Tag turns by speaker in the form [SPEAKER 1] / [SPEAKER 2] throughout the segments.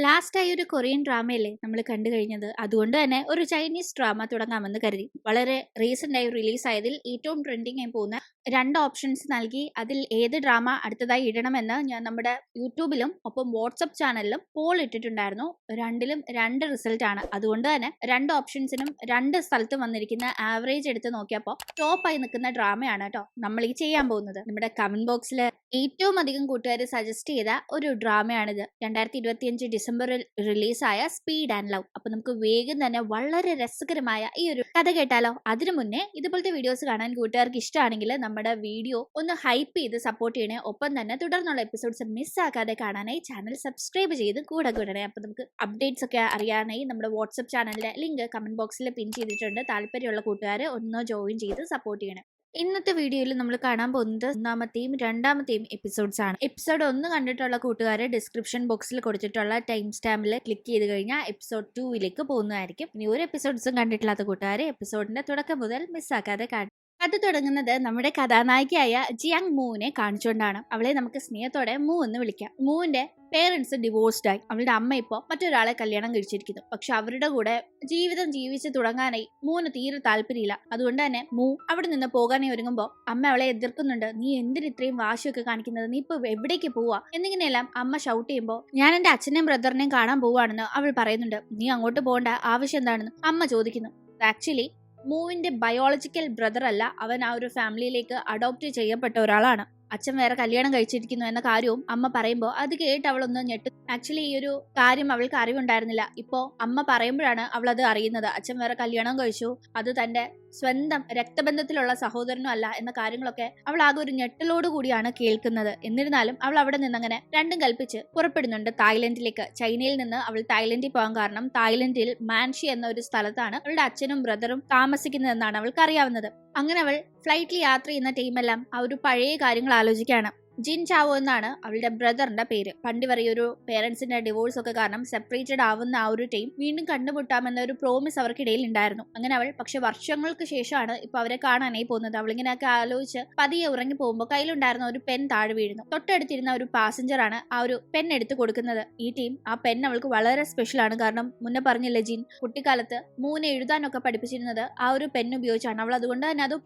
[SPEAKER 1] ലാസ്റ്റായി ഒരു കൊറിയൻ ഡ്രാമയല്ലേ നമ്മൾ കണ്ടു കഴിഞ്ഞത്. അതുകൊണ്ട് തന്നെ ഒരു ചൈനീസ് ഡ്രാമ തുടങ്ങാമെന്ന് കരുതി. വളരെ റീസെന്റ് ആയി റിലീസ് ആയതിൽ ഏറ്റവും ട്രെൻഡിങ് ആയി പോകുന്ന 2 ഓപ്ഷൻസ് നൽകി അതിൽ ഏത് ഡ്രാമ അടുത്തതായി ഇടണമെന്ന് ഞാൻ നമ്മുടെ യൂട്യൂബിലും ഒപ്പം വാട്സപ്പ് ചാനലിലും പോൾ ഇട്ടിട്ടുണ്ടായിരുന്നു. രണ്ടിലും 2 റിസൾട്ട് ആണ്. അതുകൊണ്ട് തന്നെ 2 ഓപ്ഷൻസിനും 2 സ്ഥലത്ത് വന്നിരിക്കുന്ന ആവറേജ് എടുത്ത് നോക്കിയപ്പോൾ ടോപ്പായി നിൽക്കുന്ന ഡ്രാമയാണ് കേട്ടോ നമ്മൾ ഈ ചെയ്യാൻ പോകുന്നത്. നമ്മുടെ കമന്റ് ബോക്സിൽ ഏറ്റവും അധികം കൂട്ടുകാർ സജസ്റ്റ് ചെയ്ത ഒരു ഡ്രാമയാണിത്. 2025 ഡിസംബറിൽ റിലീസായ സ്പീഡ് ആൻഡ് ലവ്. അപ്പൊ നമുക്ക് വേഗം തന്നെ വളരെ രസകരമായ ഈ ഒരു കഥ കേട്ടാലോ. അതിനു മുന്നേ ഇതുപോലത്തെ വീഡിയോസ് കാണാൻ കൂട്ടുകാർക്ക് ഇഷ്ടമാണെങ്കിൽ നമ്മുടെ വീഡിയോ ഒന്ന് ഹൈപ്പ് ചെയ്ത് സപ്പോർട്ട് ചെയ്യണേ. ഒപ്പം തന്നെ തുടർന്നുള്ള എപ്പിസോഡ്സ് മിസ്സാക്കാതെ കാണാനായി ചാനൽ സബ്സ്ക്രൈബ് ചെയ്ത് കൂടെ കൂടണേ. അപ്പൊ നമുക്ക് അപ്ഡേറ്റ്സ് ഒക്കെ അറിയാനായി നമ്മുടെ വാട്സ്ആപ്പ് ചാനലിലെ ലിങ്ക് കമന്റ് ബോക്സിൽ പിൻ ചെയ്തിട്ടുണ്ട്. താല്പര്യമുള്ള കൂട്ടുകാർ ഒന്ന് ജോയിൻ ചെയ്ത് സപ്പോർട്ട് ചെയ്യണേ. ഇന്നത്തെ വീഡിയോയിൽ നമ്മൾ കാണാൻ പോകുന്നത് 1ാമത്തെയും 2ാമത്തെയും എപ്പിസോഡ്സ് ആണ്. എപ്പിസോഡ് 1 കണ്ടിട്ടുള്ള കൂട്ടുകാരെ ഡിസ്ക്രിപ്ഷൻ ബോക്സിൽ കൊടുത്തിട്ടുള്ള ടൈം സ്റ്റാമ്പിൽ ക്ലിക്ക് ചെയ്ത് കഴിഞ്ഞാൽ എപ്പിസോഡ് 2 പോകുന്നതായിരിക്കും. ഇനി ഒരു എപ്പിസോഡ്സും കണ്ടിട്ടില്ലാത്ത കൂട്ടുകാരെ എപ്പിസോഡിന്റെ തുടക്കം മുതൽ മിസ്സാക്കാതെ കാണും. കഥ തുടങ്ങുന്നത് നമ്മുടെ കഥാനായികയായ ജിയാങ് മൂവിനെ കാണിച്ചുകൊണ്ടാണ്. അവളെ നമുക്ക് സ്നേഹത്തോടെ മൂ എന്ന് വിളിക്കാം. മൂവിന്റെ പേരൻസ് ഡിവോഴ്സ്ഡ് ആയി. അവളുടെ അമ്മ ഇപ്പോൾ മറ്റൊരാളെ കല്യാണം കഴിച്ചിരിക്കുന്നു. പക്ഷെ അവരുടെ കൂടെ ജീവിതം ജീവിച്ച് തുടങ്ങാനായി മൂന്ന് തീരെ താല്പര്യമില്ല. അതുകൊണ്ട് തന്നെ മൂ അവിടെ നിന്ന് പോകാനായി ഒരുങ്ങുമ്പോൾ അമ്മ അവളെ എതിർക്കുന്നുണ്ട്. നീ എന്തിന് ഇത്രയും വാശിയൊക്കെ കാണിക്കുന്നത്, നീ ഇപ്പൊ എവിടേക്ക് പോവാ എന്നിങ്ങനെയെല്ലാം അമ്മ ഷൗട്ട് ചെയ്യുമ്പോൾ ഞാൻ എന്റെ അച്ഛനെയും ബ്രദറിനെയും കാണാൻ പോവാണെന്ന് അവൾ പറയുന്നുണ്ട്. നീ അങ്ങോട്ട് പോകേണ്ട ആവശ്യം എന്താണെന്ന് അമ്മ ചോദിക്കുന്നു. ആക്ച്വലി മൂവിന്റെ ബയോളജിക്കൽ ബ്രദർ അല്ല, അവൻ ആ ഒരു ഫാമിലിയിലേക്ക് അഡോപ്റ്റ് ചെയ്യപ്പെട്ട ഒരാളാണ്. അച്ഛൻ വേറെ കല്യാണം കഴിച്ചിരിക്കുന്നു എന്ന കാര്യവും അമ്മ പറയുമ്പോൾ അത് കേട്ട് അവളൊന്ന് ഞെട്ടു. ആക്ച്വലി ഈ ഒരു കാര്യം അവൾക്ക് അറിവുണ്ടായിരുന്നില്ല. ഇപ്പോ അമ്മ പറയുമ്പോഴാണ് അവൾ അത് അറിയുന്നത്. അച്ഛൻ വേറെ കല്യാണം കഴിച്ചു, അത് തന്റെ സ്വന്തം രക്തബന്ധത്തിലുള്ള സഹോദരനും അല്ല എന്ന കാര്യങ്ങളൊക്കെ അവൾ ആകെ ഒരു ഞെട്ടലോട് കൂടിയാണ് കേൾക്കുന്നത്. എന്നിരുന്നാലും അവൾ അവിടെ നിന്ന് അങ്ങനെ രണ്ടും കൽപ്പിച്ച് പുറപ്പെടുന്നുണ്ട് തായ്ലൻഡിലേക്ക്. ചൈനയിൽ നിന്ന് അവൾ തായ്ലൻഡിൽ പോകാൻ കാരണം തായ്ലൻഡിൽ മാൻഷി എന്ന ഒരു സ്ഥലത്താണ് അവളുടെ അച്ഛനും ബ്രദറും താമസിക്കുന്നതെന്നാണ് അവൾക്ക് അറിയാവുന്നത്. അങ്ങനെ അവൾ ഫ്ലൈറ്റിൽ യാത്ര ചെയ്യുന്ന ടൈമെല്ലാം ആ ഒരു പഴയ കാര്യങ്ങൾ ആലോചിക്കുകയാണ്. ജിൻ ചാവോ എന്നാണ് അവളുടെ ബ്രദറിന്റെ പേര്. പണ്ട് വരെ ഒരു പേരൻസിന്റെ ഡിവോഴ്സ് ഒക്കെ കാരണം സെപ്പറേറ്റഡ് ആവുന്ന ആ ഒരു ടൈം വീണ്ടും കണ്ടുമുട്ടാമെന്ന ഒരു പ്രോമിസ് അവർക്കിടയിൽ ഉണ്ടായിരുന്നു. അങ്ങനെ അവൾ പക്ഷെ വർഷങ്ങൾക്ക് ശേഷമാണ് ഇപ്പൊ അവരെ കാണാനായി പോകുന്നത്. അവളിങ്ങനെയൊക്കെ ആലോചിച്ച് പതിയെ ഉറങ്ങി പോകുമ്പോൾ കയ്യിലുണ്ടായിരുന്ന ഒരു പെൻ താഴെ വീഴുന്നു. തൊട്ടടുത്തിരുന്ന ഒരു പാസഞ്ചറാണ് ആ ഒരു പെൻ എടുത്ത് കൊടുക്കുന്നത്. ഈ ടീം ആ പെൻ അവൾക്ക് വളരെ സ്പെഷ്യൽ ആണ്. കാരണം മുന്നേ പറഞ്ഞില്ല, ജിൻ കുട്ടിക്കാലത്ത് മൂന്ന് എഴുതാനൊക്കെ പഠിപ്പിച്ചിരുന്നത് ആ ഒരു പെൻ ഉപയോഗിച്ചാണ്. അവൾ അതുകൊണ്ട് തന്നെ അത്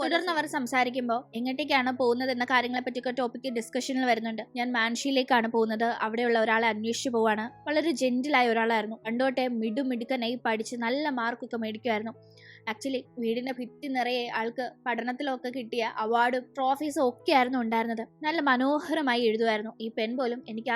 [SPEAKER 1] തുടർന്ന് അവർ സംസാരിക്കുമ്പോൾ എങ്ങോട്ടേക്കാണ് പോകുന്നത് എന്ന കാര്യങ്ങളെ പറ്റിയൊക്കെ ഡിസ്കഷനിൽ വരുന്നുണ്ട്. ഞാൻ മാൻഷിയിലേക്കാണ് പോകുന്നത്, അവിടെയുള്ള ഒരാളെ അന്വേഷിച്ചു പോവാണ്. വളരെ ജെന്റിലായ ഒരാളായിരുന്നു. പണ്ടോട്ടെ മിടുമിടുക്കനായി പഠിച്ച് നല്ല മാർക്കൊക്കെ മേടിക്കുമായിരുന്നു. ആക്ച്വലി വീടിന്റെ ഭിത്തി നിറയെ ആൾക്ക് പഠനത്തിലൊക്കെ കിട്ടിയ അവാർഡും ട്രോഫീസും ഒക്കെ ആയിരുന്നു ഉണ്ടായിരുന്നത്. നല്ല മനോഹരമായി എഴുതുമായിരുന്നു. ഈ പെൻ പോലും എനിക്ക്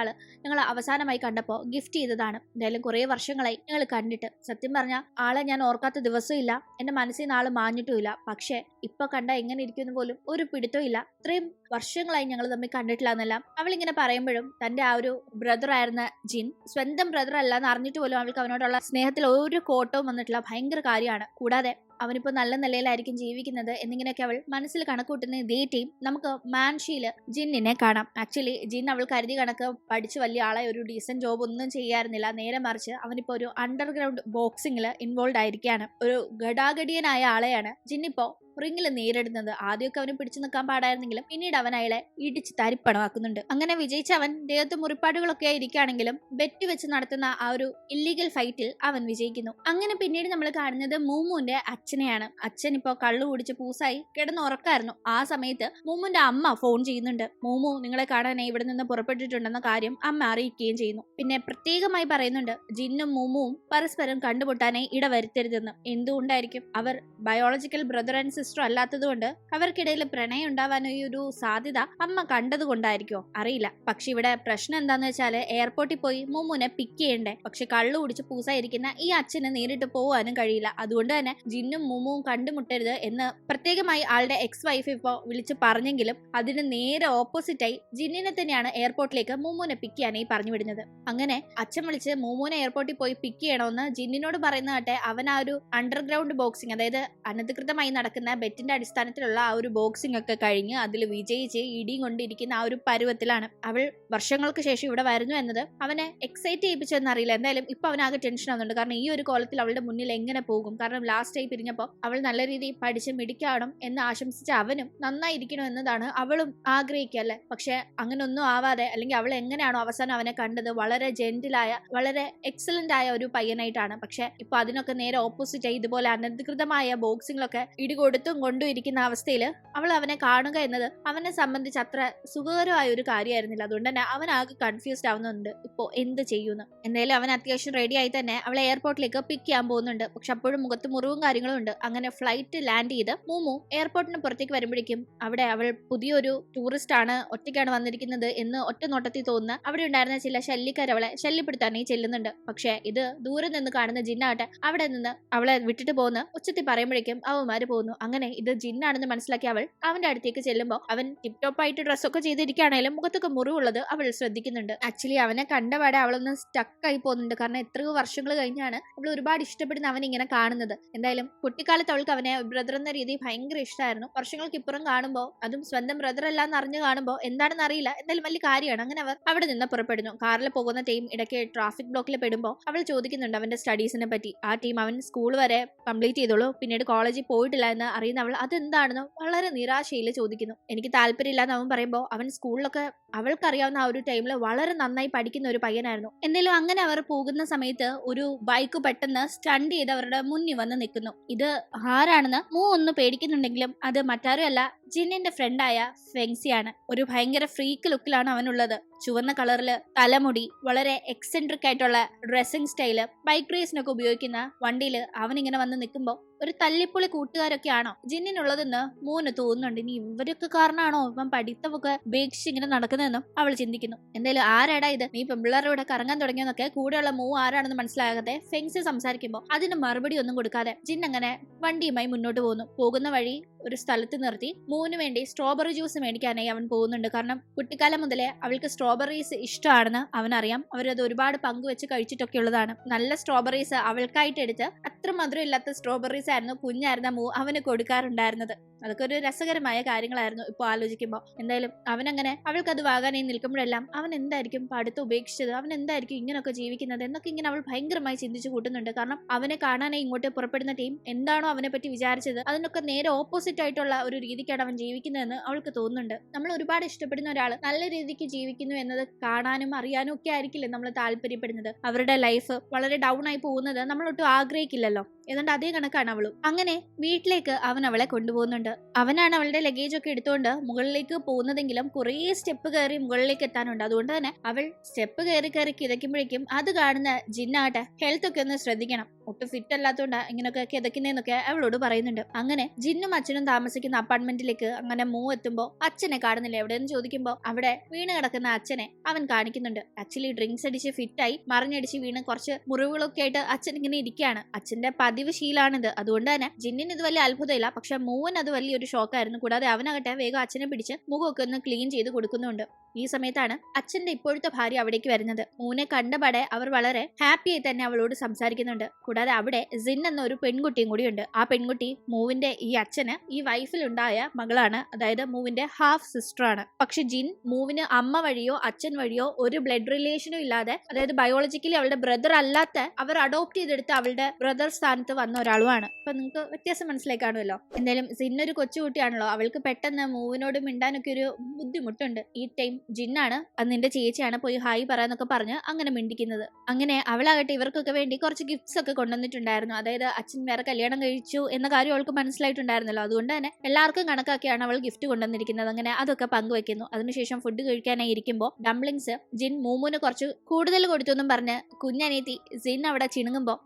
[SPEAKER 1] ഞങ്ങൾ അവസാനമായി കണ്ടപ്പോൾ ഗിഫ്റ്റ് ചെയ്തതാണ്. എന്തായാലും കുറെ വർഷങ്ങളായി ഞങ്ങൾ കണ്ടിട്ട്. സത്യം പറഞ്ഞാൽ ആളെ ഞാൻ ഓർക്കാത്ത ദിവസമില്ല, എന്റെ മനസ്സിൽ നിന്ന് ആള് മാഞ്ഞിട്ടുമില്ല. പക്ഷെ ഇപ്പൊ കണ്ട എങ്ങനെ ഇരിക്കുന്നു പോലും ഒരു പിടുത്തവും ഇല്ല. ഇത്രയും വർഷങ്ങളായി ഞങ്ങൾ തമ്മിൽ കണ്ടിട്ടില്ല എന്നെല്ലാം അവളിങ്ങനെ പറയുമ്പോഴും തന്റെ ആ ഒരു ബ്രദർ ആയിരുന്ന ജിൻ സ്വന്തം ബ്രദർ അല്ല എന്ന് അറിഞ്ഞിട്ട് പോലും അവൾക്ക് അവനോടുള്ള സ്നേഹത്തിൽ ഒരു കോട്ടവും വന്നിട്ടില്ല. ഭയങ്കര കാര്യമാണ്. കൂടാതെ അവനിപ്പോ നല്ല നിലയിലായിരിക്കും ജീവിക്കുന്നത് എന്നിങ്ങനെയൊക്കെ അവൾ മനസ്സിൽ കണക്കൂട്ടുന്ന ഇതേ ടീം നമുക്ക് മാൻഷിയില് ജിന്നിനെ കാണാം. ആക്ച്വലി ജിൻ അവൾ കരുതി കണക്ക് പഠിച്ച് വലിയ ആളെ ഒരു ഡീസന്റ് ജോബ് ഒന്നും ചെയ്യാറുന്നില്ല. നേരെ മറിച്ച് അവനിപ്പോ ഒരു അണ്ടർഗ്രൗണ്ട് ബോക്സിംഗിൽ ഇൻവോൾവ് ആയിരിക്കുകയാണ്. ഒരു ഗടാഗടിയനായ ആളെയാണ് ജിന്നിപ്പോ റിങ്ങിൽ നേരിടുന്നത്. ആദ്യമൊക്കെ അവന് പിടിച്ചു നിൽക്കാൻ പാടായിരുന്നെങ്കിലും പിന്നീട് അവൻ അയാളെ ഇടിച്ച് തരിപ്പണമാക്കുന്നുണ്ട്. അങ്ങനെ വിജയിച്ച അവൻ ദേഹത്ത് മുറിപ്പാടുകളൊക്കെ ഇരിക്കുകയാണെങ്കിലും ബെറ്റ് വെച്ച് നടത്തുന്ന ആ ഒരു ഇല്ലീഗൽ ഫൈറ്റിൽ അവൻ വിജയിക്കുന്നു. അങ്ങനെ പിന്നീട് നമ്മൾ കാണുന്നത് മൂമുവിന്റെ അച്ഛനെയാണ്. അച്ഛൻ ഇപ്പോ കള്ളു കുടിച്ച് പൂസായി കിടന്നുറക്കായിരുന്നു. ആ സമയത്ത് മൂമുവിന്റെ അമ്മ ഫോൺ ചെയ്യുന്നുണ്ട്. മൂമു നിങ്ങളെ കാണാനായി ഇവിടെ നിന്ന് പുറപ്പെട്ടിട്ടുണ്ടെന്ന കാര്യം അമ്മ അറിയിക്കുകയും ചെയ്യുന്നു. പിന്നെ പ്രത്യേകമായി പറയുന്നുണ്ട് ജിന്നും മൂമുവും പരസ്പരം കണ്ടുമുട്ടാനായി ഇടവരുത്തരുതെന്ന്. എന്തുകൊണ്ടായിരിക്കും? അവർ ബയോളജിക്കൽ ബ്രദർ ആൻഡ് സിസ്റ്റർ അല്ലാത്തതുകൊണ്ട് അവർക്കിടയിൽ പ്രണയം ഉണ്ടാവാനോ ഈ ഒരു സാധ്യത അമ്മ കണ്ടത് കൊണ്ടായിരിക്കോ അറിയില്ല. പക്ഷെ ഇവിടെ പ്രശ്നം എന്താന്ന് വെച്ചാല് എയർപോർട്ടിൽ പോയി മൂമുനെ പിക്ക് ചെയ്യണ്ടേ. പക്ഷെ കള്ളു കുടിച്ച് പൂസായിരിക്കുന്ന ഈ അച്ഛന് നേരിട്ട് പോവാനും കഴിയില്ല. അതുകൊണ്ട് തന്നെ ജിന്നും മൂമുവും കണ്ടുമുട്ടരുത് എന്ന് പ്രത്യേകമായി ആളുടെ എക്സ് വൈഫ് ഇപ്പോ വിളിച്ച് പറഞ്ഞെങ്കിലും അതിന് നേരെ ഓപ്പോസിറ്റായി ജിന്നിനെ തന്നെയാണ് എയർപോർട്ടിലേക്ക് മൂമുനെ പിക്ക് ചെയ്യാനായി പറഞ്ഞു വിടുന്നത്. അങ്ങനെ അച്ഛൻ വിളിച്ച് മൂമുനെ എയർപോർട്ടിൽ പോയി പിക്ക് ചെയ്യണമെന്ന് ജിന്നിനോട് പറയുന്ന കേട്ടെ അവൻ ആ ഒരു അണ്ടർഗ്രൗണ്ട് ബോക്സിംഗ്, അതായത് അനധികൃതമായി നടക്കുന്ന ബെറ്റിന്റെ അടിസ്ഥാനത്തിലുള്ള ആ ഒരു ബോക്സിംഗ് ഒക്കെ കഴിഞ്ഞ് അതിൽ വിജയിച്ച് ഇടിയും കൊണ്ടിരിക്കുന്ന ആ ഒരു പരുവത്തിലാണ്. അവൾ വർഷങ്ങൾക്ക് ശേഷം ഇവിടെ വരുന്നു എന്നത് അവനെ എക്സൈറ്റ് ചെയ്യിപ്പിച്ചെന്നറിയില്ല. എന്തായാലും ഇപ്പൊ അവനാകെ ടെൻഷൻ ആവുന്നുണ്ട്. കാരണം ഈ ഒരു കോലത്തിൽ അവളുടെ മുന്നിൽ എങ്ങനെ പോകും? കാരണം ലാസ്റ്റ് ആയി പിരിഞ്ഞപ്പോൾ അവൾ നല്ല രീതിയിൽ പഠിച്ച് മിടിക്കണം എന്ന് ആശംസിച്ച അവനും നന്നായിരിക്കണം എന്നതാണ് അവളും ആഗ്രഹിക്കുക അല്ലെ. പക്ഷെ അങ്ങനൊന്നും ആവാതെ, അല്ലെങ്കിൽ അവൾ എങ്ങനെയാണോ അവസാനം അവനെ കണ്ടത്, വളരെ ജെന്റിലായ വളരെ എക്സലന്റ് ആയ ഒരു പയ്യനായിട്ടാണ്. പക്ഷെ ഇപ്പൊ അതിനൊക്കെ നേരെ ഓപ്പോസിറ്റ് ആയി ഇതുപോലെ അനധികൃതമായ ബോക്സിംഗിലൊക്കെ ഇടികൊടുത്തും കൊണ്ടും ഇരിക്കുന്ന അവസ്ഥയിൽ അവൾ അവനെ കാണുക എന്നത് അവനെ സംബന്ധിച്ച് അത്ര സുഖകരമായ ഒരു കാര്യമായിരുന്നില്ല. അതുകൊണ്ട് തന്നെ അവൻ ആകെ കൺഫ്യൂസ്ഡ് ആവുന്നുണ്ട് ഇപ്പോ എന്ത് ചെയ്യുന്നു. എന്തായാലും അവൻ അത്യാവശ്യം റെഡി ആയി തന്നെ അവളെ എയർപോർട്ടിലേക്ക് പിക്ക് ചെയ്യാൻ പോകുന്നുണ്ട്. പക്ഷെ അപ്പോഴും മുഖത്ത് മുറിവും കാര്യങ്ങളും ഉണ്ട്. അങ്ങനെ ഫ്ലൈറ്റ് ലാൻഡ് ചെയ്ത് മൂമു എയർപോർട്ടിന് പുറത്തേക്ക് വരുമ്പോഴേക്കും അവിടെ അവൾ പുതിയൊരു ടൂറിസ്റ്റ് ആണ്, ഒറ്റയ്ക്കാണ് വന്നിരിക്കുന്നത് എന്ന് ഒറ്റ നോട്ടത്തിൽ തോന്നുന്ന അവിടെ ഉണ്ടായിരുന്ന ചില ശല്യക്കാർ അവളെ ശല്യപ്പെടുത്താനായി ചെല്ലുന്നുണ്ട്. പക്ഷെ ഇത് ദൂരെ നിന്ന് കാണുന്ന ജിന്നാട്ടെ അവിടെ നിന്ന് അവളെ വിട്ടിട്ട് പോകുന്ന ഉച്ചത്തിൽ പറയുമ്പോഴേക്കും അവന്മാര് പോകുന്നു. അങ്ങനെ ഇത് ജിന്നാണെന്ന് മനസ്സിലാക്കി അവൾ അവന്റെ അടുത്തേക്ക് ചെല്ലുമ്പോൾ അവൻ ടിപ് ടോപ്പ് ആയിട്ട് ഡ്രസ്സൊക്കെ ചെയ്തിരിക്കുകയാണെങ്കിലും മുഖത്തൊക്കെ മുറിവുള്ളത് അവൾ ശ്രദ്ധിക്കുന്നുണ്ട്. ആക്ച്വലി അവനെ കണ്ടപാടെ അവളൊന്ന് സ്റ്റക്കായി പോകുന്നുണ്ട്. കാരണം എത്രയോ വർഷങ്ങൾ കഴിഞ്ഞാണ് അവൾ ഒരുപാട് ഇഷ്ടപ്പെടുന്ന അവൻ ഇങ്ങനെ കാണുന്നത്. എന്തായാലും കുട്ടിക്കാലത്ത് അവൾക്ക് അവനെ ബ്രദർ എന്ന രീതി ഭയങ്കര ഇഷ്ടമായിരുന്നു. വർഷങ്ങൾക്ക് ഇപ്പുറം കാണുമ്പോൾ, അതും സ്വന്തം ബ്രദർ അല്ല എന്ന് അറിഞ്ഞു കാണുമ്പോൾ എന്താണെന്ന് അറിയില്ല, എന്തായാലും വലിയ കാര്യമാണ്. അങ്ങനെ അവർ അവിടെ നിന്ന് പുറപ്പെടുന്നു. കാറിൽ പോകുന്ന ടീം ഇടയ്ക്ക് ട്രാഫിക് ബ്ലോക്കിൽ പെടുമ്പോൾ അവൾ ചോദിക്കുന്നുണ്ട് അവന്റെ സ്റ്റഡീസിനെ പറ്റി. ആ ടീം അവൻ സ്കൂൾ വരെ കംപ്ലീറ്റ് ചെയ്തോളൂ, പിന്നീട് കോളേജിൽ പോയിട്ടില്ല എന്ന് അറിയുന്ന അവൾ അതെന്താണെന്ന് വളരെ നിരാശയിൽ ചോദിക്കുന്നു. എനിക്ക് താല്പര്യമില്ല എന്ന് അവൻ പറയുമ്പോൾ അവൻ സ്കൂളിലൊക്കെ അവൾക്കറിയാവുന്ന ആ ഒരു ടൈമിൽ വളരെ നന്നായി പഠിക്കുന്ന ഒരു പയ്യനായിരുന്നു. എന്നാലും അങ്ങനെ അവർ പോകുന്ന സമയത്ത് ഒരു ബൈക്ക് പെട്ടെന്ന് സ്റ്റണ്ട് ചെയ്ത് അവരുടെ മുന്നിൽ വന്ന് നിൽക്കുന്നു. ഇത് ആരാണെന്ന് ഒന്ന് പേടിക്കുന്നുണ്ടെങ്കിലും അത് മറ്റാരുമല്ല, ജിന്നിന്റെ ഫ്രണ്ടായ ഫെങ്സിയാണ്. ഒരു ഭയങ്കര ഫ്രീക്ക് ലുക്കിലാണ് അവനുള്ളത്. ചുവന്ന കളറില് തലമുടി, വളരെ എക്സെൻട്രിക് ആയിട്ടുള്ള ഡ്രസ്സിംഗ് സ്റ്റൈല്, ബൈക്ക് റേസിനൊക്കെ ഉപയോഗിക്കുന്ന വണ്ടിയിൽ അവനിങ്ങനെ വന്ന് നിൽക്കുമ്പോൾ ഒരു തല്ലിപ്പൊളി കൂട്ടുകാരൊക്കെ ആണോ ജിന്നിനുള്ളതെന്ന് മൂന്ന് തോന്നുന്നുണ്ട്. ഇനി ഇവരൊക്കെ കാരണമാണോ ഇവൻ പഠിത്തമൊക്കെ ഉപേക്ഷിച്ച് ഇങ്ങനെ നടക്കുന്നതെന്നും അവൾ ചിന്തിക്കുന്നു. എന്തായാലും ആരാടാ ഇത്, നീ പെമ്പിള്ളേരുടെ കൂടെ കറങ്ങാൻ തുടങ്ങിയെന്നൊക്കെ കൂടെയുള്ള ആരാണെന്ന് മനസ്സിലാകാതെ ഫെങ്സി സംസാരിക്കുമ്പോൾ അതിന് മറുപടി ഒന്നും കൊടുക്കാതെ ജിൻ അങ്ങനെ വണ്ടിയുമായി മുന്നോട്ട് പോകുന്ന വഴി ഒരു സ്ഥലത്ത് നിർത്തി മൂന്ന് വേണ്ടി സ്ട്രോബെറി ജ്യൂസ് മേടിക്കാനായി അവൻ പോകുന്നുണ്ട്. കാരണം കുട്ടിക്കാലം മുതലേ അവൾക്ക് സ്ട്രോബെറീസ് ഇഷ്ടമാണെന്ന് അവനറിയാം. അവരത് ഒരുപാട് പങ്കുവെച്ച് കഴിച്ചിട്ടൊക്കെ ഉള്ളതാണ്. നല്ല സ്ട്രോബെറീസ് അവൾക്കായിട്ട് എടുത്ത് അത്ര മധുരം ഇല്ലാത്ത സ്ട്രോബെറീസ് ആയിരുന്നു കുഞ്ഞായിരുന്ന അവന് കൊടുക്കാറുണ്ടായിരുന്നത്. അതൊക്കെ ഒരു രസകരമായ കാര്യങ്ങളായിരുന്നു ഇപ്പോൾ ആലോചിക്കുമ്പോൾ. എന്തായാലും അവനങ്ങനെ അവൾക്കത് വാങ്ങാനായി നിൽക്കുമ്പോഴെല്ലാം അവൻ എന്തായിരിക്കും പഠിത്തം ഉപേക്ഷിച്ചത്, അവൻ എന്തായിരിക്കും ഇങ്ങനെയൊക്കെ ജീവിക്കുന്നത് എന്നൊക്കെ ഇങ്ങനെ അവൾ ഭയങ്കരമായി ചിന്തിച്ചു കൂട്ടുന്നുണ്ട്. കാരണം അവനെ കാണാനായി ഇങ്ങോട്ട് പുറപ്പെടുന്ന ടീം എന്താണോ അവനെ പറ്റി വിചാരിച്ചത് അതിനൊക്കെ നേരെ ഓപ്പോസിറ്റ് ആയിട്ടുള്ള ഒരു രീതിക്കാണ് അവൻ ജീവിക്കുന്നതെന്ന് അവൾക്ക് തോന്നുന്നുണ്ട്. നമ്മൾ ഒരുപാട് ഇഷ്ടപ്പെടുന്ന ഒരാൾ നല്ല രീതിക്ക് ജീവിക്കുന്നു എന്നത് കാണാനും അറിയാനും ഒക്കെ ആയിരിക്കില്ലേ നമ്മൾ താല്പര്യപ്പെടുന്നത്. അവരുടെ ലൈഫ് വളരെ ഡൗൺ ആയി പോകുന്നത് നമ്മളൊട്ടും ആഗ്രഹിക്കില്ലല്ലോ. ഏതാണ്ട് അതേ കണക്കാണ് അവളും. അങ്ങനെ വീട്ടിലേക്ക് അവൻ അവളെ കൊണ്ടുപോകുന്നുണ്ട്. അവനാണ് അവളുടെ ലഗേജ് ഒക്കെ എടുത്തുകൊണ്ട് മുകളിലേക്ക് പോകുന്നതെങ്കിലും കുറേ സ്റ്റെപ്പ് കയറി മുകളിലേക്ക് എത്താനുണ്ട്. അതുകൊണ്ട് തന്നെ അവൾ സ്റ്റെപ്പ് കയറി കിതയ്ക്കുമ്പോഴേക്കും അത് കാണുന്ന ജിന്നാട്ടെ ഹെൽത്ത് ഒക്കെ ഒന്ന് ശ്രദ്ധിക്കണം, ഒട്ടും ഫിറ്റ് അല്ലാത്തതുകൊണ്ട് ഇങ്ങനെയൊക്കെ കിതയ്ക്കുന്നതെന്നൊക്കെ അവളോട് പറയുന്നുണ്ട്. അങ്ങനെ ജിന്നും അച്ഛനും താമസിക്കുന്ന അപ്പാർട്ട്മെന്റിലേക്ക് അങ്ങനെ എത്തുമ്പോൾ അച്ഛനെ കാണുന്നില്ല. എവിടെയെന്ന് ചോദിക്കുമ്പോൾ അവിടെ വീണ് കിടക്കുന്ന അച്ഛനെ അവൻ കാണിക്കുന്നുണ്ട്. ആക്ച്വലി ഡ്രിങ്ക്സ് അടിച്ച് ഫിറ്റായി മറിഞ്ഞടിച്ച് വീണ് കുറച്ച് മുറിവുകളൊക്കെ ആയിട്ട് അച്ഛൻ ഇങ്ങനെ ഇരിക്കുകയാണ്. അച്ഛന്റെ പതിവ് ശീലാണിത്. അതുകൊണ്ട് തന്നെ ജിന്നിന് ഇത് വലിയ അത്ഭുതമില്ല. പക്ഷെ അത് വലിയൊരു ഷോക്കായിരുന്നു. കൂടാതെ അവനാകട്ടെ വേഗം അച്ഛനെ പിടിച്ച് മുഖമൊക്കെ ഒന്ന് ക്ലീൻ ചെയ്ത് കൊടുക്കുന്നുണ്ട്. ഈ സമയത്താണ് അച്ഛന്റെ ഇപ്പോഴത്തെ ഭാര്യ അവിടേക്ക് വരുന്നത്. മൂനെ കണ്ടപാടെ അവർ വളരെ ഹാപ്പിയായി തന്നെ അവളോട് സംസാരിക്കുന്നുണ്ട്. കൂടാതെ അവിടെ സിൻ എന്ന ഒരു പെൺകുട്ടിയും കൂടിയുണ്ട്. ആ പെൺകുട്ടി മൂവിന്റെ ഈ അച്ഛന് ഈ വൈഫിലുണ്ടായ മകളാണ്, അതായത് മൂവിന്റെ ഹാഫ് സിസ്റ്റർ ആണ്. പക്ഷെ ജിൻ മൂവിന് അമ്മ വഴിയോ അച്ഛൻ വഴിയോ ഒരു ബ്ലഡ് റിലേഷനും ഇല്ലാതെ, അതായത് ബയോളജിക്കലി അവളുടെ ബ്രദർ അല്ലാത്ത, അവർ അഡോപ്റ്റ് ചെയ്തെടുത്ത് അവളുടെ ബ്രദർ സ്ഥാനത്ത് വന്ന ഒരാളുമാണ്. അപ്പൊ നിങ്ങൾക്ക് വ്യത്യാസം മനസ്സിലായി കാണുമല്ലോ. എന്തായാലും സിന്നൊരു കൊച്ചുകുട്ടിയാണല്ലോ, അവൾക്ക് പെട്ടെന്ന് മൂവിനോട് മിണ്ടാനൊക്കെ ഒരു ബുദ്ധിമുട്ടുണ്ട്. ഈ ടൈം ജിന്നാണ് അത് നിന്റെ ചേച്ചിയാണ് പോയി ഹായ് പറയാന്നൊക്കെ പറഞ്ഞ് അങ്ങനെ മിണ്ടിക്കുന്നത്. അങ്ങനെ അവളാകട്ടെ ഇവർക്കൊക്കെ വേണ്ടി കുറച്ച് ഗിഫ്റ്റ്സ് ഒക്കെ കൊണ്ടുവന്നിട്ടുണ്ടായിരുന്നു. അതായത് അച്ഛൻ വേറെ കല്യാണം കഴിച്ചു എന്ന കാര്യം അവൾക്ക് മനസ്സിലായിട്ടുണ്ടായിരുന്നല്ലോ. അതുകൊണ്ട് തന്നെ എല്ലാവർക്കും കണക്കാക്കിയാണ് അവൾ ഗിഫ്റ്റ് കൊണ്ടുവന്നിരിക്കുന്നത്. അങ്ങനെ അതൊക്കെ പങ്കുവെക്കുന്നു. അതിനുശേഷം ഫുഡ് കഴിക്കാനായി ഇരിക്കുമ്പോൾ ഡംപ്ലിങ്സ് ജിൻ മൂമുന് കുറച്ച് കൂടുതൽ കൊടുത്തു എന്നും പറഞ്ഞ് കുഞ്ഞനീത്തി ജിൻ അവിടെ ചിണുങ്ങുമ്പോൾ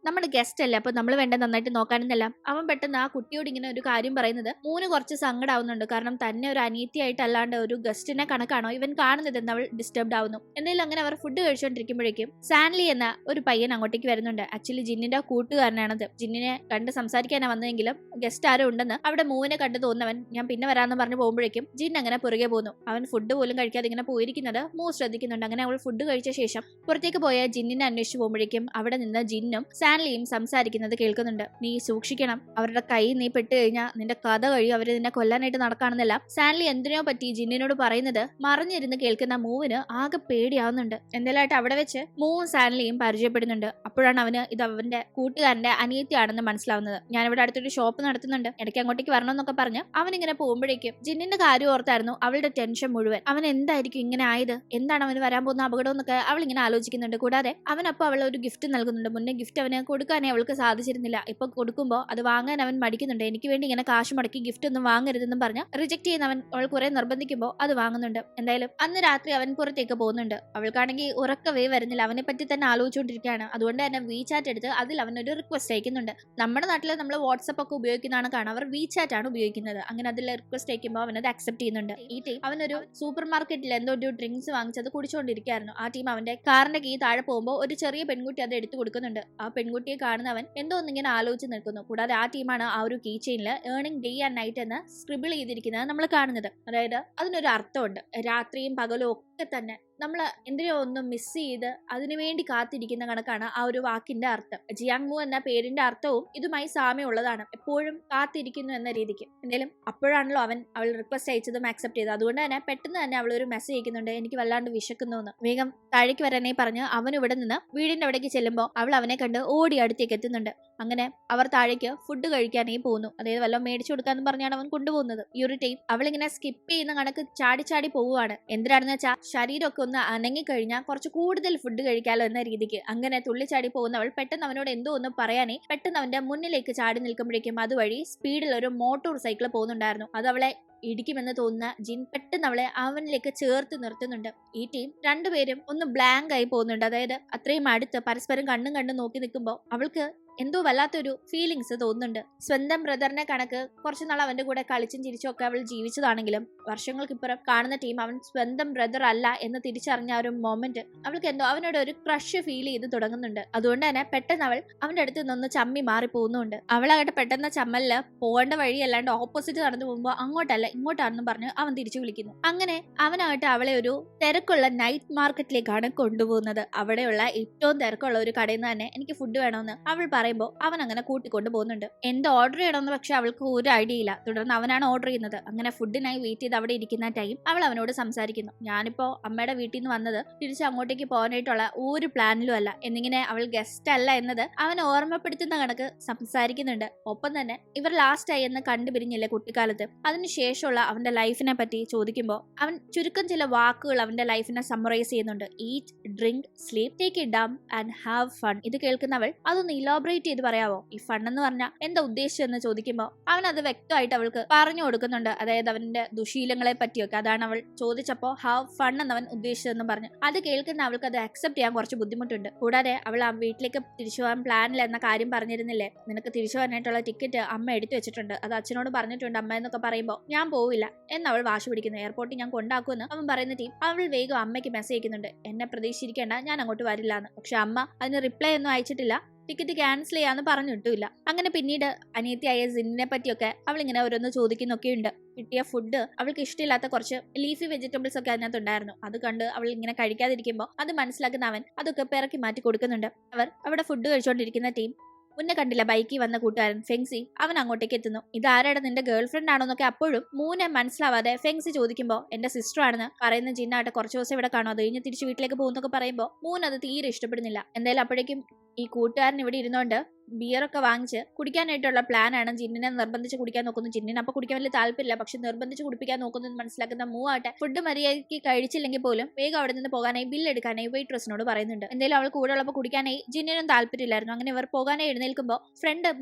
[SPEAKER 1] നമ്മുടെ ഗസ്റ്റ് അല്ലേ, അപ്പൊ നമ്മൾ വേണ്ട നന്നായിട്ട് നോക്കാനെന്നല്ല അവൻ പെട്ടെന്ന് ആ കുട്ടിയോട് ഇങ്ങനെ ഒരു കാര്യം പറയുന്നത് മൂന്ന് കുറച്ച് സങ്കടാവുന്നുണ്ട്. കാരണം തന്നെ ഒരു അനീതിയായിട്ട് അല്ലാണ്ട് ഒരു ഗസ്റ്റിനെ കണക്കാണോ ഇവൻ കാണുന്നത് എന്ന് അവൾ ഡിസ്റ്റർബ്ഡ് ആവുന്നു. എന്തായാലും അങ്ങനെ അവർ ഫുഡ് കഴിച്ചുകൊണ്ടിരിക്കുമ്പോഴേക്കും സാൻലി എന്ന ഒരു പയ്യൻ അങ്ങോട്ടേക്ക് വരുന്നുണ്ട്. ആക്ച്വലി ജിന്നിന്റെ കൂട്ടുകാരനാണത്. ജിന്നിനെ കണ്ട് സംസാരിക്കാനാണ് വന്നെങ്കിലും ഗസ്റ്റ് ആരും ഉണ്ടെന്ന് അവിടെ മൂവിനെ കണ്ടു തോന്നവൻ ഞാൻ പിന്നെ വരാമെന്ന് പറഞ്ഞു പോകുമ്പോഴേക്കും ജിൻ അങ്ങനെ പുറകെ പോകുന്നു. അവൻ ഫുഡ് പോലും കഴിക്കാതെ ഇങ്ങനെ പോയിരിക്കുന്നത് ശ്രദ്ധിക്കുന്നുണ്ട്. അങ്ങനെ അവൾ ഫുഡ് കഴിച്ച ശേഷം പുറത്തേക്ക് പോയ ജിന്നിനെ അന്വേഷിച്ചു പോകുമ്പോഴേക്കും അവിടെ നിന്ന് ജിന്നും സാൻലിയും സംസാരിക്കുന്നത് കേൾക്കുന്നുണ്ട്. നീ സൂക്ഷിക്കണം, അവരുടെ കൈ നീ പെട്ട് കഴിഞ്ഞാൽ നിന്റെ കഥ കഴിയും, അവര് നിന്നെ കൊല്ലാനായിട്ട് നടക്കാണെന്നല്ല സാൻലി എന്തിനോ പറ്റി ജിന്നിനോട് പറയുന്നത് മറിഞ്ഞിരുന്ന് കേൾക്കുന്ന മൂവിന് ആകെ പേടിയാവുന്നുണ്ട്. എന്തായാലും അവിടെ വെച്ച് മൂവും സാൻലിയും പരിചയപ്പെടുന്നുണ്ട്. അപ്പോഴാണ് അവന് ഇത് അവന്റെ കൂട്ടുകാരന്റെ അനിയത്തിയാണെന്ന് മനസ്സിലാവുന്നത്. ഞാനിവിടെ അടുത്തൊരു ഷോപ്പ് നടത്തുന്നുണ്ട്, ഇടയ്ക്ക് അങ്ങോട്ടേക്ക് വരണമെന്നൊക്കെ പറഞ്ഞ് അവനിങ്ങനെ പോകുമ്പോഴേക്കും ജിന്നിന്റെ കാര്യം ഓർത്തായിരുന്നു അവളുടെ ടെൻഷൻ മുഴുവൻ. അവൻ എന്തായിരിക്കും ഇങ്ങനെ ആയത്, എന്താണ് അവന് വരാൻ പോകുന്ന അപകടം എന്നൊക്കെ അവൾ ഇങ്ങനെ ആലോചിക്കുന്നുണ്ട്. കൂടാതെ അവനപ്പോൾ അവൾ ഒരു ഗിഫ്റ്റ് നൽകുന്നുണ്ട്. മുന്നേ ഗിഫ്റ്റ് അവന് കൊടുക്കാനേ അവൾക്ക് സാധിച്ചിരുന്നില്ല. ഇപ്പൊ കൊടുക്കുമ്പോൾ അത് വാങ്ങാൻ അവൻ മടിക്കുന്നുണ്ട്. എനിക്ക് വേണ്ടി ഇങ്ങനെ കാശ് മുടക്കി ഗിഫ്റ്റ് ഒന്നും വാങ്ങരുതെന്നും പറഞ്ഞ് റിജക്ട് ചെയ്യുന്ന അവൾ കുറെ നിർബന്ധിക്കുമ്പോൾ അത് വാങ്ങുന്നുണ്ട്. എന്തായാലും അന്ന് രാത്രി അവൻ പുറത്തേക്ക് പോകുന്നുണ്ട്. അവൾക്കാണെങ്കിൽ ഉറക്കവേ വരുന്നില്ല, അവനെ പറ്റി തന്നെ ആലോചിച്ചുകൊണ്ടിരിക്കുകയാണ്. അതുകൊണ്ട് തന്നെ വീചാറ്റ് എടുത്ത് അതിൽ അവനൊരു റിക്വസ്റ്റ് അയക്കുന്നുണ്ട്. നമ്മുടെ നാട്ടിൽ നമ്മൾ വാട്സപ്പ് ഒക്കെ ഉപയോഗിക്കുന്നതാണ് കാണാം, അവർ വീചാറ്റ് ആണ് ഉപയോഗിക്കുന്നത്. അങ്ങനെ അതിൽ റിക്വസ്റ്റ് അയക്കുമ്പോൾ അവനത് അക്സെപ്റ്റ് ചെയ്യുന്നുണ്ട്. ഈ ടീം അവനൊരു സൂപ്പർ മാർക്കറ്റിൽ എന്തോ ഒരു ഡ്രിങ്ക്സ് വാങ്ങിച്ചത് കുടിച്ചുകൊണ്ടിരിക്കുകയായിരുന്നു. ആ ടീം അവന്റെ കാറിന്റെ കീ താഴെ പോകുമ്പോൾ ഒരു ചെറിയ പെൺകുട്ടി അത് എടുത്തു കൊടുക്കുന്നുണ്ട്. ആ പെൺകുട്ടിയെ കാണുന്ന അവൻ എന്തോ ഒന്നിങ്ങനെ ആലോചിച്ച് നിൽക്കുന്നു. കൂടാതെ ആ ടീമാണ് ആ ഒരു കീ ചെയിനിൽ ഏർണിംഗ് ഡേ ആൻഡ് നൈറ്റ് എന്ന് സ്ക്രിബിൾ ചെയ്തിരിക്കുന്നത് നമ്മൾ കാണുന്നത്. അതായത് അതിനൊരു അർത്ഥമുണ്ട്, രാത്രിയും പകലും ഒക്കെ തന്നെ നമ്മൾ എന്തിനോ ഒന്നും മിസ് ചെയ്ത് അതിനുവേണ്ടി കാത്തിരിക്കുന്ന കണക്കാണ് ആ ഒരു വാക്കിന്റെ അർത്ഥം. ജിയാങ് മു എന്ന പേരിന്റെ അർത്ഥവും ഇതുമായി സാമ്യമുള്ളതാണ്, എപ്പോഴും കാത്തിരിക്കുന്നു എന്ന രീതിക്ക്. എന്തായാലും അപ്പോഴാണല്ലോ അവൾ റിക്വസ്റ്റ് അയച്ചതും ആക്സെപ്റ്റ് ചെയ്തത്. അതുകൊണ്ട് തന്നെ പെട്ടെന്ന് തന്നെ അവൾ ഒരു മെസ്സേജ് അയക്കുന്നുണ്ട്, എനിക്ക് വല്ലാണ്ട് വിശക്കുന്നു എന്ന്. വേഗം താഴേക്ക് വരാനേ പറഞ്ഞ് അവൻ ഇവിടെ നിന്ന് വീടിന്റെ അവിടേക്ക് ചെല്ലുമ്പോൾ അവൾ അവനെ കണ്ട് ഓടി അടുത്തേക്ക് എത്തുന്നുണ്ട്. അങ്ങനെ അവർ താഴേക്ക് ഫുഡ് കഴിക്കാനേ പോകുന്നു. അതായത് വല്ലതും മേടിച്ചു കൊടുക്കാന്ന് പറഞ്ഞാണ് അവൻ കൊണ്ടുപോകുന്നത്. ഈ ഒരു ടൈം അവളിങ്ങനെ സ്കിപ്പ് ചെയ്യുന്ന കണക്ക് ചാടി ചാടി പോവുകയാണ്. എന്തിനാണെന്ന് വെച്ചാൽ ശരീരമൊക്കെ ഒന്ന് അനങ്ങിക്കഴിഞ്ഞാൽ കുറച്ച് കൂടുതൽ ഫുഡ് കഴിക്കാലോ എന്ന രീതിക്ക്. അങ്ങനെ തുള്ളിച്ചാടി പോകുന്നവൾ പെട്ടെന്ന് അവനോട് എന്തോ ഒന്ന് പറയാനേ പെട്ടെന്ന് അവന്റെ മുന്നിലേക്ക് ചാടി നിൽക്കുമ്പോഴേക്കും അതുവഴി സ്പീഡിൽ ഒരു മോട്ടോർ സൈക്കിൾ പോകുന്നുണ്ടായിരുന്നു. അത് അവളെ ഇടിക്കുമെന്ന് തോന്നുന്ന ജിൻ പെട്ടെന്ന് അവളെ അവനിലേക്ക് ചേർത്ത് നിർത്തുന്നുണ്ട്. ഈ ടീം രണ്ടുപേരും ഒന്ന് ബ്ലാങ്ക് ആയി പോകുന്നുണ്ട്. അതായത് അത്രയും അടുത്ത് പരസ്പരം കണ്ണും നോക്കി നിൽക്കുമ്പോൾ അവൾക്ക് എന്തോ വല്ലാത്തൊരു ഫീലിങ്സ് തോന്നുന്നുണ്ട്. സ്വന്തം ബ്രദറിനെ കണക്ക് കുറച്ചുനാൾ അവന്റെ കൂടെ കളിച്ചും ചിരിച്ചും ഒക്കെ അവൾ ജീവിച്ചതാണെങ്കിലും വർഷങ്ങൾക്കിപ്പുറം കാണുന്ന ടീം അവൻ സ്വന്തം ബ്രദർ അല്ല എന്ന് തിരിച്ചറിഞ്ഞ ഒരു മൊമെന്റ് അവൾക്ക് എന്തോ അവനോട് ഒരു ക്രഷ് ഫീൽ ചെയ്ത് തുടങ്ങുന്നുണ്ട്. അതുകൊണ്ട് തന്നെ പെട്ടെന്ന് അവൾ അവന്റെ അടുത്ത് നിന്ന് ചമ്മി മാറി പോകുന്നുണ്ട്. അവളാകട്ടെ പെട്ടെന്ന് ചമ്മലില് പോകേണ്ട വഴി അല്ലാണ്ട് ഓപ്പോസിറ്റ് നടന്നു പോകുമ്പോൾ അങ്ങോട്ടല്ല ഇങ്ങോട്ടാണെന്ന് പറഞ്ഞ് അവൻ തിരിച്ചു വിളിക്കുന്നു. അങ്ങനെ അവനാകട്ടെ അവളെ ഒരു തിരക്കുള്ള നൈറ്റ് മാർക്കറ്റിലേക്കാണ് കൊണ്ടുപോകുന്നത്. അവിടെയുള്ള ഏറ്റവും തിരക്കുള്ള ഒരു കടയിൽ നിന്ന് തന്നെ എനിക്ക് ഫുഡ് വേണമെന്ന് അവൾ പറയുമ്പോൾ അവൻ അങ്ങനെ കൂട്ടിക്കൊണ്ട് പോകുന്നുണ്ട്. എന്ത് ഓർഡർ ചെയ്യണമെന്ന് പക്ഷെ അവൾക്ക് ഒരു ഐഡിയ ഇല്ല. തുടർന്ന് അവനാണ് ഓർഡർ ചെയ്യുന്നത്. അങ്ങനെ ഫുഡിനായി വെയിറ്റ് ചെയ്ത് അവിടെ ഇരിക്കുന്ന ടൈം അവൾ അവനോട് സംസാരിക്കുന്നു. ഞാനിപ്പോ അമ്മയുടെ വീട്ടിൽ നിന്ന് വന്നത് തിരിച്ച് അങ്ങോട്ടേക്ക് പോകാനായിട്ടുള്ള ഒരു പ്ലാനിലും അല്ല എന്നിങ്ങനെ അവൾ ഗസ്റ്റ് അല്ല എന്നത് അവൻ ഓർമ്മപ്പെടുത്തുന്ന കണക്ക് സംസാരിക്കുന്നുണ്ട്. ഒപ്പം തന്നെ ഇവർ ലാസ്റ്റ് ആയി എന്ന് കണ്ടുപിരിഞ്ഞില്ലേ കുട്ടിക്കാലത്ത്, അതിനുശേഷമുള്ള അവന്റെ ലൈഫിനെ പറ്റി ചോദിക്കുമ്പോൾ അവൻ ചുരുക്കം ചില വാക്കുകൾ അവന്റെ ലൈഫിനെ സമ്മറൈസ് ചെയ്യുന്നുണ്ട്. Eat, drink, sleep, take it down and have fun. ഇത് കേൾക്കുന്നവൾ അതൊന്ന് ഇലോബറേറ്റ് ചെയ്ത് പറയാവോ, ഈ ഫൺ എന്ന് പറഞ്ഞാൽ എന്താ ഉദ്ദേശിച്ചെന്ന് ചോദിക്കുമ്പോൾ അവൻ അത് വ്യക്തമായിട്ട് അവൾക്ക് പറഞ്ഞു കൊടുക്കുന്നുണ്ട്. അതായത് അവന്റെ ദുശീലങ്ങളെ പറ്റിയൊക്കെ. അതാണ് അവൾ ചോദിച്ചപ്പോൾ ഹാവ് ഫൺ എന്നവൻ ഉദ്ദേശിച്ചതെന്ന് പറഞ്ഞു. അത് കേൾക്കുന്ന അവൾക്ക് അത് അക്സെപ്റ്റ് ചെയ്യാൻ കുറച്ച് ബുദ്ധിമുട്ടുണ്ട്. കൂടാതെ അവൾ ആ വീട്ടിലേക്ക് തിരിച്ചു പോകാൻ പ്ലാനില്ല എന്ന കാര്യം പറഞ്ഞിരുന്നില്ലേ, നിനക്ക് തിരിച്ചു പോകാനായിട്ടുള്ള ടിക്കറ്റ് അമ്മ എടുത്തു വെച്ചിട്ടുണ്ട്, അത് അച്ഛനോട് പറഞ്ഞിട്ടുണ്ട് അമ്മ എന്നൊക്കെ പറയുമ്പോൾ ഞാൻ പോവില്ല എന്ന് അവൾ വാശി പിടിക്കുന്നു. എയർപോർട്ടിൽ ഞാൻ കൊണ്ടാക്കുമെന്ന് അവൻ പറയുന്ന ടീം അവൾ വേഗം അമ്മയ്ക്ക് മെസ്സേജ് അയക്കുന്നുണ്ട്, എന്നെ പ്രതീക്ഷിച്ചിരിക്കേണ്ട, ഞാൻ അങ്ങോട്ട് വരില്ല എന്ന്. പക്ഷെ അമ്മ അതിന് റിപ്ലൈ ഒന്നും അയച്ചിട്ടില്ല, ടിക്കറ്റ് ക്യാൻസൽ ചെയ്യാന്ന് പറഞ്ഞിട്ടില്ല. അങ്ങനെ പിന്നീട് അനിയത്തിയായ ജിന്നിനെ പറ്റിയൊക്കെ അവൾ ഇങ്ങനെ ഓരോന്ന് ചോദിക്കുന്നൊക്കെയുണ്ട്. കിട്ടിയ ഫുഡ് അവൾക്ക് ഇഷ്ടമില്ലാത്ത കുറച്ച് ലീഫി വെജിറ്റബിൾസ് ഒക്കെ അതിനകത്ത് ഉണ്ടായിരുന്നു. അത് കണ്ട് അവൾ ഇങ്ങനെ കഴിക്കാതിരിക്കുമ്പോൾ അത് മനസ്സിലാക്കുന്ന അവൻ അതൊക്കെ പിറക്കി മാറ്റി കൊടുക്കുന്നുണ്ട്. അവർ അവിടെ ഫുഡ് കഴിച്ചുകൊണ്ടിരിക്കുന്ന ടീം മുന്നേ കണ്ടില്ല ബൈക്കിൽ വന്ന കൂട്ടുകാരൻ ഫെങ്സി, അവൻ അങ്ങോട്ടേക്ക് എത്തുന്നു. ഇതാരാണ്, നിന്റെ ഗേൾ ഫ്രണ്ട് ആണോ എന്നൊക്കെ അപ്പോഴും മൂന്നെ മനസ്സിലാവാതെ ഫെങ്സി ചോദിക്കുമ്പോൾ എന്റെ സിസ്റ്റർ ആണെന്ന് പറയുന്ന ജിന്നാട്ടെ കുറച്ച് ദിവസം ഇവിടെ കാണും, അത് കഴിഞ്ഞ് തിരിച്ച് വീട്ടിലേക്ക് പോകുന്നൊക്കെ പറയുമ്പോൾ മൂന്ന് അത് തീരെ ഇഷ്ടപ്പെടുന്നില്ല. എന്തായാലും അപ്പോഴേക്കും ഈ കൂട്ടുകാരൻ ഇവിടെ ഇരുന്നോണ്ട് ബിയറൊക്കെ വാങ്ങിച്ച് കുടിക്കാനായിട്ടുള്ള പ്ലാനാണ്. ജിന്നിനെ നിർബന്ധിച്ച് കുടിക്കാൻ നോക്കുന്നു. ജിന്നിന് അപ്പൊ കുടിക്കാൻ വലിയ താല്പര്യമില്ല, പക്ഷെ നിർബന്ധിച്ച് കുടിപ്പിക്കാൻ നോക്കുന്നു മനസ്സിലാക്കുന്ന മൂവാട്ടെ ഫുഡ് മര്യാദയ്ക്ക് കഴിച്ചില്ലെങ്കിൽ പോലും വേഗം അവിടെ നിന്ന് പോകാനായി ബില്ല് എടുക്കാനായി വെയിട്രസിനോട് പറയുന്നുണ്ട്. എന്തായാലും അവൾ കൂടെ ഉള്ളപ്പോൾ കുടിക്കാനായി ജിന്നിനും താല്പര്യമില്ലായിരുന്നു. അങ്ങനെ ഇവർ പോകാനായി എഴുന്നേൽക്കുമ്പോൾ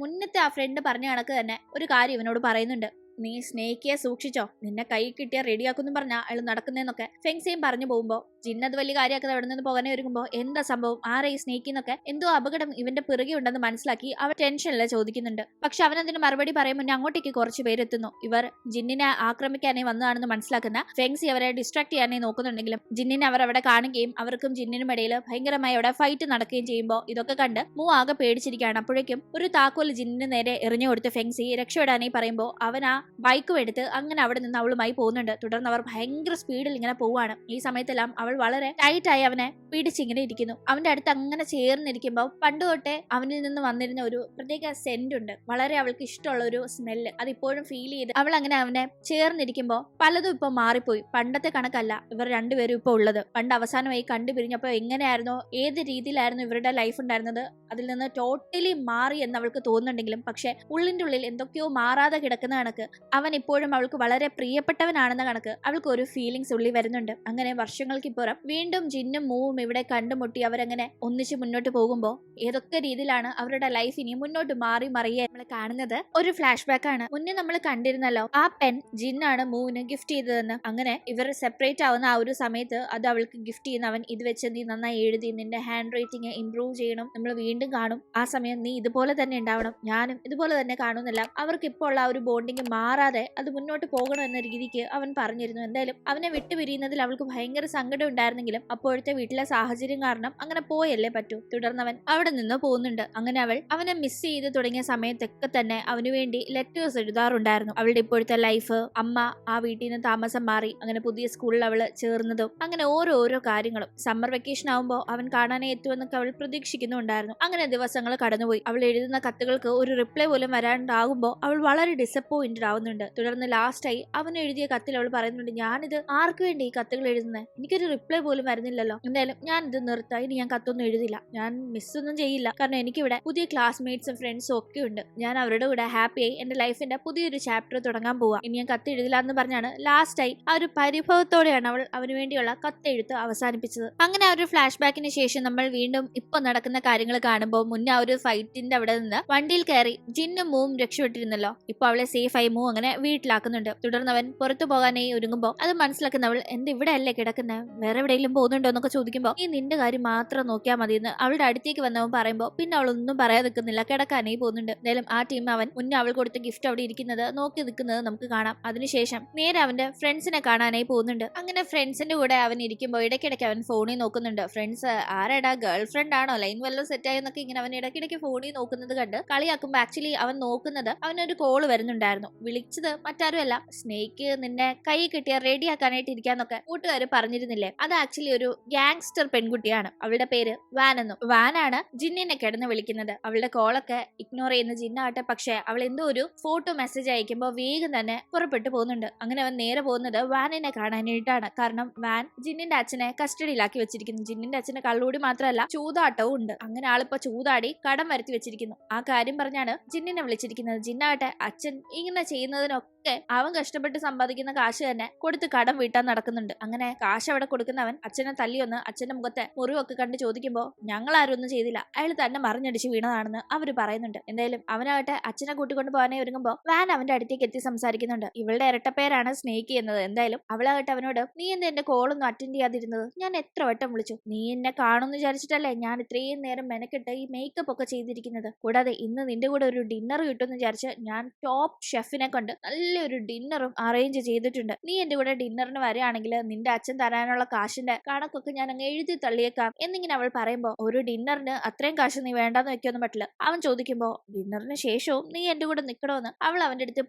[SPEAKER 1] മുന്നത്തെ ആ ഫ്രണ്ട് പറഞ്ഞ കണക്ക് തന്നെ ഒരു കാര്യം ഇവനോട് പറയുന്നുണ്ട്, നീ സ്നേഹിയെ സൂക്ഷിച്ചോ, നിന്നെ കൈ കിട്ടിയ റെഡിയാക്കുന്നു പറഞ്ഞാൽ അയാൾ നടക്കുന്നതെന്നൊക്കെ ഫെങ്സിയും പറഞ്ഞു പോകുമ്പോൾ ജിന്നത് വലിയ കാര്യമാക്കുന്നത് അവിടെ നിന്ന് പോകാനേ ഒരുങ്ങുമ്പോൾ എന്താ സംഭവം, ആരെ ഈ സ്നേഹിക്കുന്നൊക്കെ, എന്തോ അപകടം ഇവന്റെ പിറകെ ഉണ്ടെന്ന് മനസ്സിലാക്കി അവൻ ടെൻഷനിൽ ചോദിക്കുന്നുണ്ട്. പക്ഷെ അവനതിന് മറുപടി പറയും മുന്നേ അങ്ങോട്ടേക്ക് കുറച്ച് പേരെത്തുന്നു. ഇവർ ജിന്നിനെ ആക്രമിക്കാനായി വന്നതാണെന്ന് മനസ്സിലാക്കുന്ന ഫെങ്സി അവരെ ഡിസ്ട്രാക്ട് ചെയ്യാനായി നോക്കുന്നുണ്ടെങ്കിലും ജിന്നിനെ അവർ അവിടെ കാണുകയും അവർക്കും ജിന്നിനും ഇടയിൽ ഭയങ്കരമായി അവിടെ ഫൈറ്റ് നടക്കുകയും ചെയ്യുമ്പോൾ ഇതൊക്കെ കണ്ട് മൂ ആകെ പേടിച്ചിരിക്കുകയാണ്. അപ്പോഴേക്കും ഒരു താക്കോൽ ജിന്നിന് നേരെ എറിഞ്ഞു കൊടുത്ത് ഫെങ്സി രക്ഷപ്പെടാനായി പറയുമ്പോൾ അവൻ ആ ബൈക്കും എടുത്ത് അങ്ങനെ അവിടെ നിന്ന് അവളുമായി പോകുന്നുണ്ട്. തുടർന്ന് അവർ ഭയങ്കര സ്പീഡിൽ ഇങ്ങനെ പോവാണ്. ഈ സമയത്തെല്ലാം അവൾ വളരെ ടൈറ്റായി അവനെ പിടിച്ചിങ്ങനെ ഇരിക്കുന്നു. അവന്റെ അടുത്ത് അങ്ങനെ ചേർന്നിരിക്കുമ്പോൾ പണ്ട് തൊട്ടേ അവനിൽ നിന്ന് വന്നിരുന്ന ഒരു പ്രത്യേക സെന്റ് ഉണ്ട്, വളരെ അവൾക്ക് ഇഷ്ടമുള്ള ഒരു സ്മെല്ല്. അതിപ്പോഴും ഫീൽ ചെയ്ത് അവൾ അങ്ങനെ അവനെ ചേർന്നിരിക്കുമ്പോൾ പലതും ഇപ്പൊ മാറിപ്പോയി. പണ്ടത്തെ കണക്കല്ല ഇവർ രണ്ടുപേരും ഇപ്പൊ ഉള്ളത്. പണ്ട് അവസാനമായി കണ്ടുപിരിഞ്ഞപ്പോൾ എങ്ങനെയായിരുന്നോ ഏത് രീതിയിലായിരുന്നു ഇവരുടെ ലൈഫ് ഉണ്ടായിരുന്നത് അതിൽ നിന്ന് ടോട്ടലി മാറി എന്ന് അവൾക്ക് തോന്നുന്നുണ്ടെങ്കിലും പക്ഷെ ഉള്ളിന്റെ ഉള്ളിൽ എന്തൊക്കെയോ മാറാതെ കിടക്കുന്ന കണക്ക് അവൻ ഇപ്പോഴും അവൾക്ക് വളരെ പ്രിയപ്പെട്ടവനാണെന്ന കണക്ക് അവൾക്ക് ഒരു ഫീലിങ്സ് ഉള്ളിൽ വരുന്നുണ്ട്. അങ്ങനെ വർഷങ്ങൾക്കിപ്പുറം വീണ്ടും ജിന്നും മൂവും ഇവിടെ കണ്ടുമുട്ടി അവരങ്ങനെ ഒന്നിച്ച് മുന്നോട്ട് പോകുമ്പോൾ ഏതൊക്കെ രീതിയിലാണ് അവരുടെ ലൈഫ് ഇനി മുന്നോട്ട് മാറി മറിയെ നമ്മൾ കാണുന്നത് ഒരു ഫ്ലാഷ് ബാക്ക് ആണ്. മുന്നേ നമ്മൾ കണ്ടിരുന്നല്ലോ ആ പെൻ ജിന്നാണ് മൂവിന് ഗിഫ്റ്റ് ചെയ്തതെന്ന്. അങ്ങനെ ഇവർ സെപ്പറേറ്റ് ആവുന്ന ആ ഒരു സമയത്ത് അത് അവൾക്ക് ഗിഫ്റ്റ് ചെയ്യുന്ന അവൻ ഇത് വെച്ച് നീ നന്നായി എഴുതി നിന്റെ ഹാൻഡ് റൈറ്റിംഗ് ഇംപ്രൂവ് ചെയ്യണം, നമ്മൾ വീണ്ടും കാണും, ആ സമയം നീ ഇതുപോലെ തന്നെ ഉണ്ടാവണം, ഞാനും ഇതുപോലെ തന്നെ കാണുന്നില്ല. അവർക്ക് ഇപ്പോൾ ഉള്ള ആ ഒരു ബോണ്ടിങ് മാറാതെ അത് മുന്നോട്ട് പോകണം എന്ന രീതിക്ക് അവൻ പറഞ്ഞിരുന്നു. എന്തായാലും അവനെ വിട്ടുപിരിയുന്നതിൽ അവൾക്ക് ഭയങ്കര സങ്കടം ഉണ്ടായിരുന്നെങ്കിലും അപ്പോഴത്തെ വീട്ടിലെ സാഹചര്യം കാരണം അങ്ങനെ പോയല്ലേ പറ്റൂ. തുടർന്ന് അവൻ അവിടെ നിന്ന് പോകുന്നുണ്ട്. അങ്ങനെ അവൾ അവനെ മിസ് ചെയ്ത് തുടങ്ങിയ സമയത്തൊക്കെ തന്നെ അവന് വേണ്ടി ലെറ്റേഴ്സ് എഴുതാറുണ്ടായിരുന്നു. അവളുടെ ഇപ്പോഴത്തെ ലൈഫ്, അമ്മ ആ വീട്ടിൽ നിന്ന് താമസം മാറി അങ്ങനെ പുതിയ സ്കൂളിൽ അവള് ചേർന്നതും അങ്ങനെ ഓരോരോ കാര്യങ്ങളും. സമ്മർ വെക്കേഷൻ ആവുമ്പോൾ അവൻ കാണാനേ എത്തുമെന്നൊക്കെ അവൾ പ്രതീക്ഷിക്കുന്നുണ്ടായിരുന്നു. അങ്ങനെ ദിവസങ്ങൾ കടന്നുപോയി. അവൾ എഴുതുന്ന കത്തുകൾക്ക് ഒരു റിപ്ലൈ പോലും വരാണ്ടാകുമ്പോൾ അവൾ വളരെ ഡിസപ്പോയിന്റഡ് ആവുന്നുണ്ട്. തുടർന്ന് ലാസ്റ്റായി അവൻ എഴുതിയ കത്തിൽ അവൾ പറയുന്നുണ്ട്, ഞാനിത് ആർക്ക് വേണ്ടി ഈ കത്തുകൾ എഴുതുന്നത്, എനിക്കൊരു റിപ്ലൈ പോലും വരുന്നില്ലല്ലോ, എന്തായാലും ഞാൻ ഇത് നിർത്താം, ഇനി ഞാൻ കത്തൊന്നും എഴുതില്ല, ഞാൻ മിസ്സൊന്നും ചെയ്യില്ല, കാരണം എനിക്കിവിടെ പുതിയ ക്ലാസ്മേറ്റ്സും ഫ്രണ്ട്സും ഒക്കെ ഉണ്ട്, ഞാൻ അവരുടെ കൂടെ ഹാപ്പിയായി എന്റെ ലൈഫിന്റെ പുതിയൊരു ചാപ്റ്റർ തുടങ്ങാൻ പോവാ, ഇനി ഞാൻ കത്ത് എഴുതില്ല എന്ന് പറഞ്ഞാണ് ലാസ്റ്റായി ആ ഒരു പരിഭവത്തോടെയാണ് അവൾ അവന് വേണ്ടിയുള്ള കത്തെഴുത്ത് അവസാനിപ്പിച്ചത്. അങ്ങനെ ആ ഒരു ഫ്ലാഷ് ബാക്കിന് ശേഷം നമ്മൾ വീണ്ടും ഇപ്പൊ നടക്കുന്ന കാര്യങ്ങൾ കാണുമ്പോൾ മുന്നേ ആ ഒരു ഫൈറ്റിന്റെ അവിടെ നിന്ന് വണ്ടിയിൽ കയറി ജിന്നും മൂവും രക്ഷപ്പെട്ടിരുന്നല്ലോ, ഇപ്പൊ അവളെ സേഫ് ആയി മൂവ് അങ്ങനെ വീട്ടിലാക്കുന്നുണ്ട്. തുടർന്ന് അവൻ പുറത്തു പോകാനായി ഒരുങ്ങുമ്പോൾ അത് മനസ്സിലാക്കുന്നവൾ എന്ത് ഇവിടെ അല്ലേ കിടക്കുന്നത്, വേറെ എവിടെയെങ്കിലും പോകുന്നുണ്ടോ എന്നൊക്കെ ചോദിക്കുമ്പോൾ ഈ നിന്റെ കാര്യം മാത്രം നോക്കിയാൽ മതി എന്ന് അവളുടെ അടുത്തേക്ക് വന്നവൻ പറയുമ്പോൾ പിന്നെ അവളൊന്നും പറയാതെ നിൽക്കുന്നില്ല, കിടക്കാനായി പോകുന്നുണ്ട്. എന്തായാലും ആ ടീം അവൻ മുന്നേ അവൾ കൊടുത്ത ഗിഫ്റ്റ് അവിടെ ഇരിക്കുന്നത് നോക്കി നിൽക്കുന്നത് നമുക്ക് കാണാം. അതിനുശേഷം നേരെ അവന്റെ ഫ്രണ്ട്സിനെ കാണാനായി പോകുന്നുണ്ട്. അങ്ങനെ ഫ്രണ്ട്സിന്റെ കൂടെ അവൻ ഇരിക്കുമ്പോൾ ഇടയ്ക്കിടയ്ക്ക് അവൻ ഫോണിൽ നോക്കുന്നുണ്ട്. ഫ്രണ്ട്സ് ആരെടാ, ഗേൾ ഫ്രണ്ട് ആണോ, ലൈൻ വല്ലതും സെറ്റ് ആയെന്നൊക്കെ ഇങ്ങനെ അവൻ ഇടയ്ക്കിടയ്ക്ക് ഫോണിൽ നോക്കുന്നത് കണ്ട് കളിയാക്കുമ്പോൾ ആക്ച്വലി അവൻ നോക്കുന്നത് അവനൊരു കോള് വരുന്നുണ്ടായിരുന്നു. വിളിച്ചത് മറ്റാരും അല്ല, സ്നേക്ക് നിന്നെ കൈ കിട്ടിയ റെഡി ആക്കാനായിട്ട് ഇരിക്കാന്നൊക്കെ കൂട്ടുകാർ പറഞ്ഞിരുന്നില്ലേ, അത് ആക്ച്വലി ഒരു ഗ്യാങ്സ്റ്റർ പെൺകുട്ടിയാണ്. അവളുടെ പേര് വാൻ എന്നും. വാനാണ് ജിന്നിനെ കിടന്ന് വിളിക്കുന്നത്. അവളുടെ കോളൊക്കെ ഇഗ്നോർ ചെയ്യുന്ന ജിന്നാട്ടെ, പക്ഷെ അവൾ എന്തോ ഒരു ഫോട്ടോ മെസ്സേജ് അയക്കുമ്പോൾ വേഗം തന്നെ പുറപ്പെട്ടു പോകുന്നുണ്ട്. അങ്ങനെ അവൻ നേരെ പോകുന്നത് വാനിനെ കാണാനായിട്ടാണ്. കാരണം വാൻ ജിന്നിന്റെ അച്ഛനെ കസ്റ്റഡിയിലാക്കി വെച്ചിരിക്കുന്നു. ജിന്നിന്റെ അച്ഛന് കള്ളൂടി മാത്രമല്ല ചൂതാട്ടവും ഉണ്ട്. അങ്ങനെ ആളിപ്പോ ചൂതാടി കടം വരുത്തി വെച്ചിരിക്കുന്നു. ആ കാര്യം പറഞ്ഞാണ് ജിന്നിനെ വിളിച്ചിരിക്കുന്നത്. ജിന്നാട്ടെ അച്ഛൻ ഇങ്ങനെ ചെയ്യുന്നതിനൊക്കെ അവൻ കഷ്ടപ്പെട്ട് സമ്പാദിക്കുന്ന കാശ് തന്നെ കൊടുത്ത് കടം വീട്ടാൻ നടക്കുന്നുണ്ട്. അങ്ങനെ കാശ് അവിടെ കൊടുക്കുന്നവൻ അച്ഛനെ തല്ലിയൊന്ന് അച്ഛന്റെ മുഖത്തെ മുറിവൊക്കെ കണ്ട് ചോദിക്കുമ്പോൾ ഞങ്ങൾ ആരും ഒന്നും ചെയ്തില്ല, അയാൾ തന്നെ മറിഞ്ഞടിച്ച് വീണതാണെന്ന് അവര് പറയുന്നുണ്ട്. എന്തായാലും അവനാകട്ടെ അച്ഛനെ കൂട്ടിക്കൊണ്ട് പോകാനായി ഒരുങ്ങുമ്പോൾ വാൻ അവന്റെ അടുത്തേക്ക് എത്തി സംസാരിക്കുന്നുണ്ട്. ഇവളുടെ ഇരട്ടപ്പേരാണ് സ്നേക്ക് എന്നത്. എന്തായാലും അവളാകട്ടെ അവനോട് നീ എന്താ എന്റെ കോളൊന്നും അറ്റൻഡ് ചെയ്യാതിരുന്നത്, ഞാൻ എത്ര വട്ടം വിളിച്ചു, നീ എന്നെ കാണുമെന്ന് വിചാരിച്ചിട്ടല്ലേ ഞാൻ ഇത്രയും നേരം മെനക്കെട്ട് ഈ മേക്കപ്പ് ഒക്കെ ചെയ്തിരിക്കുന്നത്, കൂടാതെ ഇന്ന് നിന്റെ കൂടെ ഒരു ഡിന്നർ കിട്ടുമെന്ന് വിചാരിച്ച് ഞാൻ ടോപ്പ് ഷെഫിനെ കൊണ്ട് നല്ലൊരു ഡിന്നറും അറേഞ്ച് ചെയ്തിട്ടുണ്ട്, നീ എന്റെ കൂടെ ഡിന്നറിന് വരികയാണെങ്കിൽ നിന്റെ അച്ഛൻ തരാനുള്ള കാശിന്റെ കണക്കൊക്കെ ഞാൻ അങ്ങ് എഴുതി തള്ളിയേക്കാം എന്നിങ്ങനെ അവൾ പറയുമ്പോ ഒരു ഡിന്നറിന് അത്രയും കാശ് നീ വേണ്ടാന്ന് വെക്കൊന്നും പറ്റില്ല. അവൻ ചോദിക്കുമ്പോ ഡിന്നറിന് ശേഷവും നീ എന്റെ കൂടെ നിക്കണോന്ന് അവൾ അവന്റെ അടുത്ത്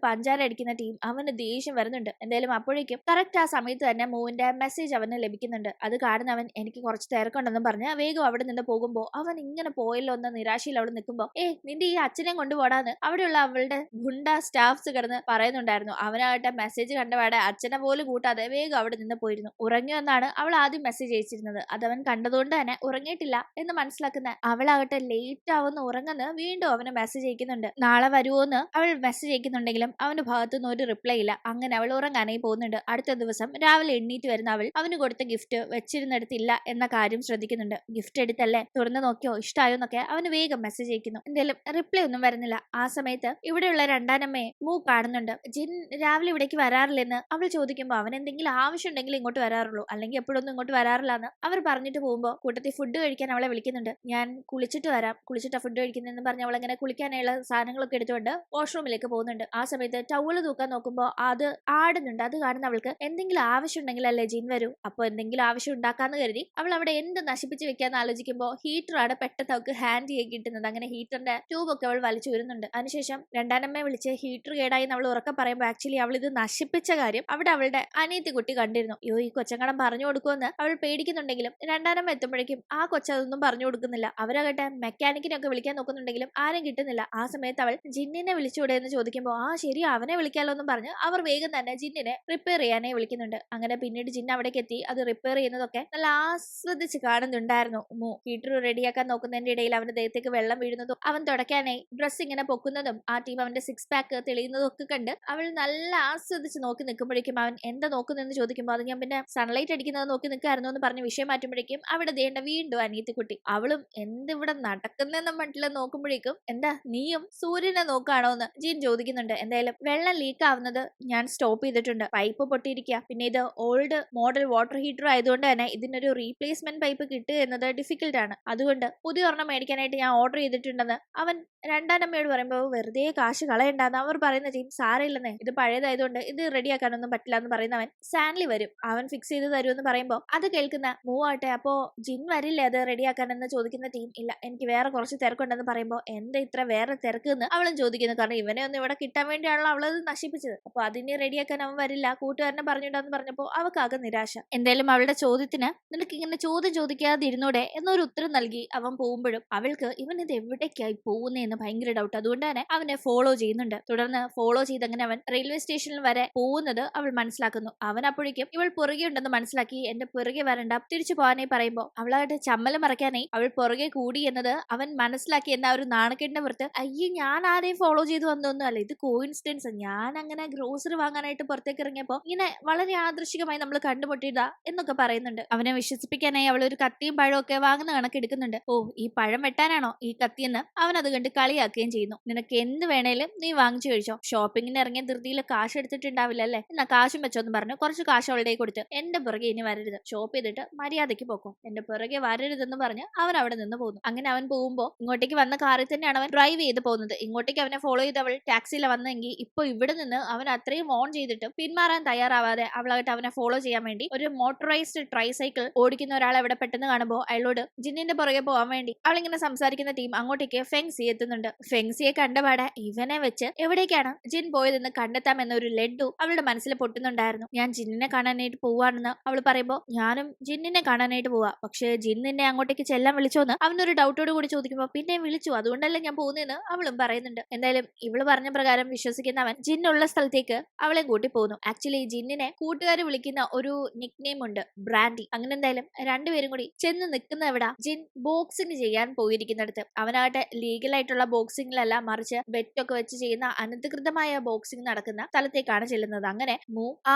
[SPEAKER 1] പഞ്ചാര അടിക്കുന്ന ടീം അവന് ദേഷ്യം വരുന്നുണ്ട്. എന്തായാലും അപ്പോഴേക്കും കറക്റ്റ് ആ സമയത്ത് തന്നെ മൂവിന്റെ മെസ്സേജ് അവന് ലഭിക്കുന്നുണ്ട്. അത് കാണുന്നവൻ എനിക്ക് കുറച്ച് തിരക്കുണ്ടെന്നും പറഞ്ഞ് വേഗം അവിടെ നിന്ന് പോകുമ്പോൾ അവൻ ഇങ്ങനെ പോയല്ലോ എന്ന നിരാശയിൽ അവിടെ നിൽക്കുമ്പോൾ നിന്റെ ഈ അച്ഛനെ കൊണ്ടുപോടാന്ന് അവിടെയുള്ള അവളുടെ ഗുണ്ട സ്റ്റാഫ്സ് കിടന്ന് പറയുന്നുണ്ടായിരുന്നു. അവനാകട്ടെ മെസ്സേജ് കണ്ടപാടെ അച്ഛനെ പോലും കൂട്ടാതെ വേഗം അവിടെ നിന്ന് പോയിരുന്നു. ഉറങ്ങിയോ എന്നാണ് അവൾ ആദ്യം മെസ്സേജ് അയച്ചിരുന്നത്. അതവൻ കണ്ടതുകൊണ്ട് തന്നെ ഉറങ്ങിയിട്ടില്ല എന്ന് മനസ്സിലാക്കുന്ന അവളാകട്ടെ ലേറ്റ് ആവുന്ന ഉറങ്ങുന്ന വീണ്ടും അവന് മെസ്സേജ് അയക്കുന്നുണ്ട്. നാളെ വരുമോന്ന് അവൾ മെസ്സേജ് അയക്കുന്നുണ്ടെങ്കിലും അവന്റെ ഭാഗത്തുനിന്ന് ഒരു റിപ്ലൈ ഇല്ല. അങ്ങനെ അവൾ ഉറങ്ങാനായി പോകുന്നുണ്ട്. അടുത്ത ദിവസം രാവിലെ എണ്ണീറ്റ് വരുന്ന അവൾ അവന് കൊടുത്ത ഗിഫ്റ്റ് വെച്ചിരുന്നിടത്തില്ല എന്ന കാര്യം ശ്രദ്ധിക്കുന്നുണ്ട്. ഗിഫ്റ്റ് എടുത്തല്ലേ, തുറന്നു നോക്കിയോ, ഇഷ്ടമായോ എന്നൊക്കെ അവന് വേഗം മെസ്സേജ് അയക്കുന്നു. എന്തായാലും റിപ്ലൈ ഒന്നും വരുന്നില്ല. ആ സമയത്ത് ഇവിടെയുള്ള രണ്ടാനമ്മയെ മൂ കാണുന്നുണ്ട്. ജിൻ രാവിലെ ഇവിടേക്ക് വരാറില്ലെന്ന് അവൾ ചോദിക്കുമ്പോൾ അവൻ എന്തെങ്കിലും ആവശ്യം ഉണ്ടെങ്കിൽ ഇങ്ങോട്ട് വരാറുള്ളൂ, അല്ലെങ്കിൽ എപ്പോഴൊന്നും ഇങ്ങോട്ട് വരാറില്ല എന്ന് അവർ പറഞ്ഞിട്ട് പോകുമ്പോൾ കൂട്ടത്തിൽ ഫുഡ് കഴിക്കാൻ അവളെ വിളിക്കുന്നുണ്ട്. ഞാൻ കുളിച്ചിട്ട് വരാം, കുളിച്ചിട്ടാ ഫുഡ് കഴിക്കുന്നതെന്ന് പറഞ്ഞ് അവൾ അങ്ങനെ കുളിക്കാനുള്ള സാധനങ്ങളൊക്കെ എടുത്തുകൊണ്ട് വാഷ്റൂമിലേക്ക് പോകുന്നുണ്ട്. ആ സമയത്ത് ടവല് തൂക്കാൻ നോക്കുമ്പോൾ അത് ആടുന്നുണ്ട്. അത് കാണുന്ന അവൾക്ക് എന്തെങ്കിലും ആവശ്യം ഉണ്ടെങ്കിലല്ലേ ജിൻ വരൂ, അപ്പോൾ എന്തെങ്കിലും ആവശ്യം ഉണ്ടാക്കാന്ന് കരുതി അവൾ അവിടെ എന്ത് നശിപ്പിച്ച് വെക്കാന്ന് ആലോചിക്കുമ്പോൾ ഹീറ്ററാണ് പെട്ടെന്ന് അവൾക്ക് ഹാൻഡ് ചെയ്യാൻ കിട്ടുന്നത്. അങ്ങനെ ഹീറ്ററിന്റെ ട്യൂബൊക്കെ അവൾ വലിച്ചു വരുന്നുണ്ട്. അതിനുശേഷം രണ്ടാനമ്മയെ വിളിച്ച് ഹീറ്റർ കേടായി എന്ന് അവൾ ഉറക്കെ പറയുമ്പോൾ ആക്ച്വലി അവൾ ഇത് നശിപ്പിച്ച കാര്യം അവിടെ അവളുടെ അനിയത്തി കുട്ടി കണ്ടിരുന്നു. അയ്യോ ഈ കൊച്ചങ്ങടം പറഞ്ഞു കൊടുക്കുമെന്ന് അവൾ പേടിക്കുന്നുണ്ടെങ്കിലും രണ്ടാനം എത്തുമ്പോഴേക്കും ആ കൊച്ചതൊന്നും പറഞ്ഞു കൊടുക്കുന്നില്ല. അവരാകട്ടെ മെക്കാനിക്കിനൊക്കെ വിളിക്കാൻ നോക്കുന്നുണ്ടെങ്കിലും ആരും കിട്ടുന്നില്ല. ആ സമയത്ത് അവൾ ജിന്നിനെ വിളിച്ചുകൂടെ എന്ന് ചോദിക്കുമ്പോൾ ആ ശരി അവനെ വിളിക്കാലോ എന്നും പറഞ്ഞ് അവർ വേഗം തന്നെ ജിന്നിനെ റിപ്പയർ ചെയ്യാനേ വിളിക്കുന്നുണ്ട്. അങ്ങനെ പിന്നീട് ജിന്ന് അവിടേക്ക് എത്തി അത് റിപ്പയർ ചെയ്യുന്നതൊക്കെ നല്ല ആസ്വദിച്ച് കാണുന്നുണ്ടായിരുന്നു. ഹീറ്റർ റെഡിയാക്കാൻ നോക്കുന്നതിന്റെ ഇടയിൽ അവന്റെ ദേഹത്തേക്ക് വെള്ളം വീഴുന്നതും അവൻ തുടയ്ക്കാനായി ഡ്രസ് ഇങ്ങനെ പൊക്കുന്നതും ആ ടീം അവന്റെ സിക്സ് പാക്ക് തെളിയുന്നതും ഒക്കെ കണ്ട് അവൾ നല്ല ആസ്വദിച്ച് നോക്കി നിൽക്കുമ്പോഴേക്കും അവൻ എന്താ നോക്കുന്നതെന്ന് ചോദിക്കുമ്പോൾ അത് ഞാൻ പിന്നെ സൺലൈറ്റ് അടിക്കുന്നത് നോക്കി നിൽക്കായിരുന്നു എന്ന് പറഞ്ഞ് വിഷയം മാറ്റുമ്പോഴേക്കും അവിടെ ദേണ്ട വീണ്ടും അനിയത്തിക്കുട്ടി. അവളും എന്തിവിടെ നടക്കുന്നെന്ന് മട്ടില് നോക്കുമ്പോഴേക്കും എന്താ നീയും സൂര്യനെ നോക്കാണോ എന്ന് ജീൻ ചോദിക്കുന്നുണ്ട്. എന്തായാലും വെള്ളം ലീക്ക് ആവുന്നത് ഞാൻ സ്റ്റോപ്പ് ചെയ്തിട്ടുണ്ട്. പൈപ്പ് പൊട്ടിയിരിക്കുക. പിന്നെ ഇത് ഓൾഡ് മോഡൽ വാട്ടർ ഹീറ്റർ ആയതുകൊണ്ട് തന്നെ ഇതിനൊരു റീപ്ലേസ്മെന്റ് പൈപ്പ് കിട്ടുക എന്നത് ഡിഫിക്കൽട്ട് ആണ്. അതുകൊണ്ട് പുതിയ ഒരെണ്ണം മേടിക്കാനായിട്ട് ഞാൻ ഓർഡർ ചെയ്തിട്ടുണ്ടെന്ന് അവൻ രണ്ടാനമ്മയോട് പറയുമ്പോൾ വെറുതെ കാശ് കളയണ്ടെന്ന് അവർ പറയുന്ന ടീം സാരയില്ലെന്നേ ഇത് പഴയതായതുകൊണ്ട് ഇത് റെഡിയാക്കാനൊന്നും പറ്റില്ല എന്ന് പറയുന്നവൻ സാൻലി വരും അവൻ ഫിക്സ് ചെയ്ത് തരുമെന്ന് പറയുമ്പോൾ അത് കേൾക്കുന്ന മൂവാട്ടെ അപ്പോ ജിൻ വരില്ലേ അത് റെഡിയാക്കാനെന്ന് ചോദിക്കുന്ന ടീം ഇല്ല എനിക്ക് വേറെ കുറച്ച് തിരക്കുണ്ടെന്ന് പറയുമ്പോൾ എന്താ ഇത്ര വേറെ തിരക്ക് എന്ന് അവളും ചോദിക്കുന്നു. കാരണം ഇവനെ ഒന്നും ഇവിടെ കിട്ടാൻ വേണ്ടിയാണല്ലോ അവളത് നശിപ്പിച്ചത്. അപ്പൊ അതിനെ റെഡിയാക്കാൻ അവൻ വരില്ല കൂട്ടുകാരനെ പറഞ്ഞിട്ടുണ്ടെന്ന് പറഞ്ഞപ്പോൾ അവക്കാകെ നിരാശ. എന്തായാലും അവളുടെ ചോദ്യത്തിന് നിനക്ക് ഇങ്ങനെ ചോദ്യം ചോദിക്കാതിരുന്നൂടെ എന്നൊരു ഉത്തരം നൽകി അവൻ പോകുമ്പോഴും അവൾക്ക് ഇവൻ ഇത് എവിടേക്കായി പോകുന്നതെന്ന് ഭയങ്കര ഡൗട്ട്. അതുകൊണ്ട് തന്നെ അവനെ ഫോളോ ചെയ്യുന്നുണ്ട്. തുടർന്ന് ഫോളോ ചെയ്തങ്ങനെ അവൻ റെയിൽവേ സ്റ്റേഷനിൽ വരെ പോകുന്നത് അവൾ മനസ്സിലാക്കുന്നു. അവൻ അപ്പോഴേക്കും ഇവൾ പുറകെ ഉണ്ടെന്ന് മനസ്സിലാക്കി എന്റെ പുറകെ വരണ്ട തിരിച്ചു പോകാനായി പറയുമ്പോൾ അവളായിട്ട് ചമ്മലം മറയ്ക്കാനായി അവൾ പുറകെ കൂടി എന്നത് അവൻ മനസ്സിലാക്കി എന്ന ഒരു നാണക്കേടിന്റെ പുറത്ത് അയ്യോ ഞാൻ ആരെയും ഫോളോ ചെയ്ത് വന്നൊന്നും അല്ല ഇത് കോയിൻസിഡൻസ് ഞാൻ അങ്ങനെ ഗ്രോസറി വാങ്ങാനായിട്ട് പുറത്തേക്ക് ഇറങ്ങിയപ്പോ ഇങ്ങനെ വളരെ യാദൃശികമായി നമ്മൾ കണ്ടുമുട്ടിയതാ എന്നൊക്കെ പറയുന്നുണ്ട്. അവനെ വിശ്വസിപ്പിക്കാനായി അവൾ ഒരു കത്തിയും പഴവും ഒക്കെ വാങ്ങുന്ന കണക്കെടുക്കുന്നുണ്ട്. ഓ ഈ പഴം വെട്ടാനാണോ ഈ കത്തിയെന്ന് അവൻ അത് കണ്ട് കളിയാക്കുകയും ചെയ്യുന്നു. നിനക്ക് എന്ത് വേണേലും നീ വാങ്ങിച്ചു കഴിച്ചോ ഷോപ്പിങ്ങിന് ഇറങ്ങിയ ധൃതിയിൽ കാശ് എടുത്തിട്ടുണ്ടാവില്ല അല്ലേ എന്നാ കാശും വെച്ചോന്ന് പറഞ്ഞു കുറച്ച് കാശ് അവളുടെ കൊടുത്ത് എന്റെ പുറകെ ഇനി വരരുത് ഷോപ്പ് ചെയ്തിട്ട് മര്യാദയ്ക്ക് പോക്കും എന്റെ പുറകെ വരരുതെന്ന് പറഞ്ഞ് അവൻ അവിടെ നിന്ന് പോകുന്നു. അങ്ങനെ അവൻ പോകുമ്പോൾ ഇങ്ങോട്ടേക്ക് വന്ന കാറിൽ തന്നെയാണ് അവൻ ഡ്രൈവ് ചെയ്ത് പോകുന്നത്. ഇങ്ങോട്ടേക്ക് അവനെ ഫോളോ ചെയ്ത് അവൾ ടാക്സിയിൽ വന്നെങ്കിൽ ഇപ്പൊ ഇവിടെ നിന്ന് അവൻ അത്രയും ഓൺ ചെയ്തിട്ടും പിന്മാറാൻ തയ്യാറാവാതെ അവളായിട്ട് അവനെ ഫോളോ ചെയ്യാൻ വേണ്ടി ഒരു മോട്ടറൈസ്ഡ് ട്രൈസൈക്കിൾ ഓടിക്കുന്ന ഒരാൾ അവിടെ പെട്ടെന്ന് കാണുമ്പോൾ അയാളോട് ജിന്നിന്റെ പുറകെ പോകാൻ വേണ്ടി അവളിങ്ങനെ സംസാരിക്കുന്ന ടീം അങ്ങോട്ടേക്ക് ഫെങ്സി എത്തുന്നുണ്ട്. ഫെങ്സിയെ കണ്ടപാടെ ഇവനെ വെച്ച് എവിടേക്കാണ് ജിൻ പോയതെന്ന് കണ്ടെത്താം എന്നൊരു ലഡ്ഡു അവളുടെ മനസ്സിൽ പൊട്ടുന്നുണ്ടായിരുന്നു. ഞാൻ ജിന്നിനെ കാണാനായിട്ട് പോവാണെന്ന് അവൾ പറയുമ്പോൾ ഞാനും ജിന്നിനെ കാണാനായിട്ട് പോവാ പക്ഷെ ജിന്നിനെ അങ്ങോട്ടേക്ക് ചെല്ലാൻ വിളിച്ചോന്ന് അവനൊരു ഡൗട്ടോട് കൂടി ചോദിക്കുമ്പോൾ പിന്നെ വിളിച്ചു അതുകൊണ്ടല്ലേ ഞാൻ പോകുന്നതെന്ന് അവളും പറയുന്നുണ്ട്. എന്തായാലും ഇവള് പറഞ്ഞ പ്രകാരം വിശ്വസിക്കുന്നവൻ ജിന്നുള്ള സ്ഥലത്തേക്ക് അവളെ കൂട്ടി പോകുന്നു. ആക്ച്വലി ജിന്നിനെ കൂട്ടുകാർ വിളിക്കുന്ന ഒരു നിക് നെയിം ഉണ്ട് ബ്രാൻഡി. അങ്ങനെ എന്തായാലും രണ്ടുപേരും കൂടി ചെന്ന് നിൽക്കുന്ന എവിടാ ജിൻ ബോക്സിംഗ് ചെയ്യാൻ പോയിരിക്കുന്നിടത്ത്. അവനാകട്ടെ ലീഗലായിട്ടുള്ള ബോക്സിംഗിലല്ല മറിച്ച് ബെറ്റൊക്കെ വെച്ച് ചെയ്യുന്ന അനധികൃതമായ ബോക്സിംഗ് നടക്കുന്ന സ്ഥലത്തേക്കാണ് ചെല്ലുന്നത്. അങ്ങനെ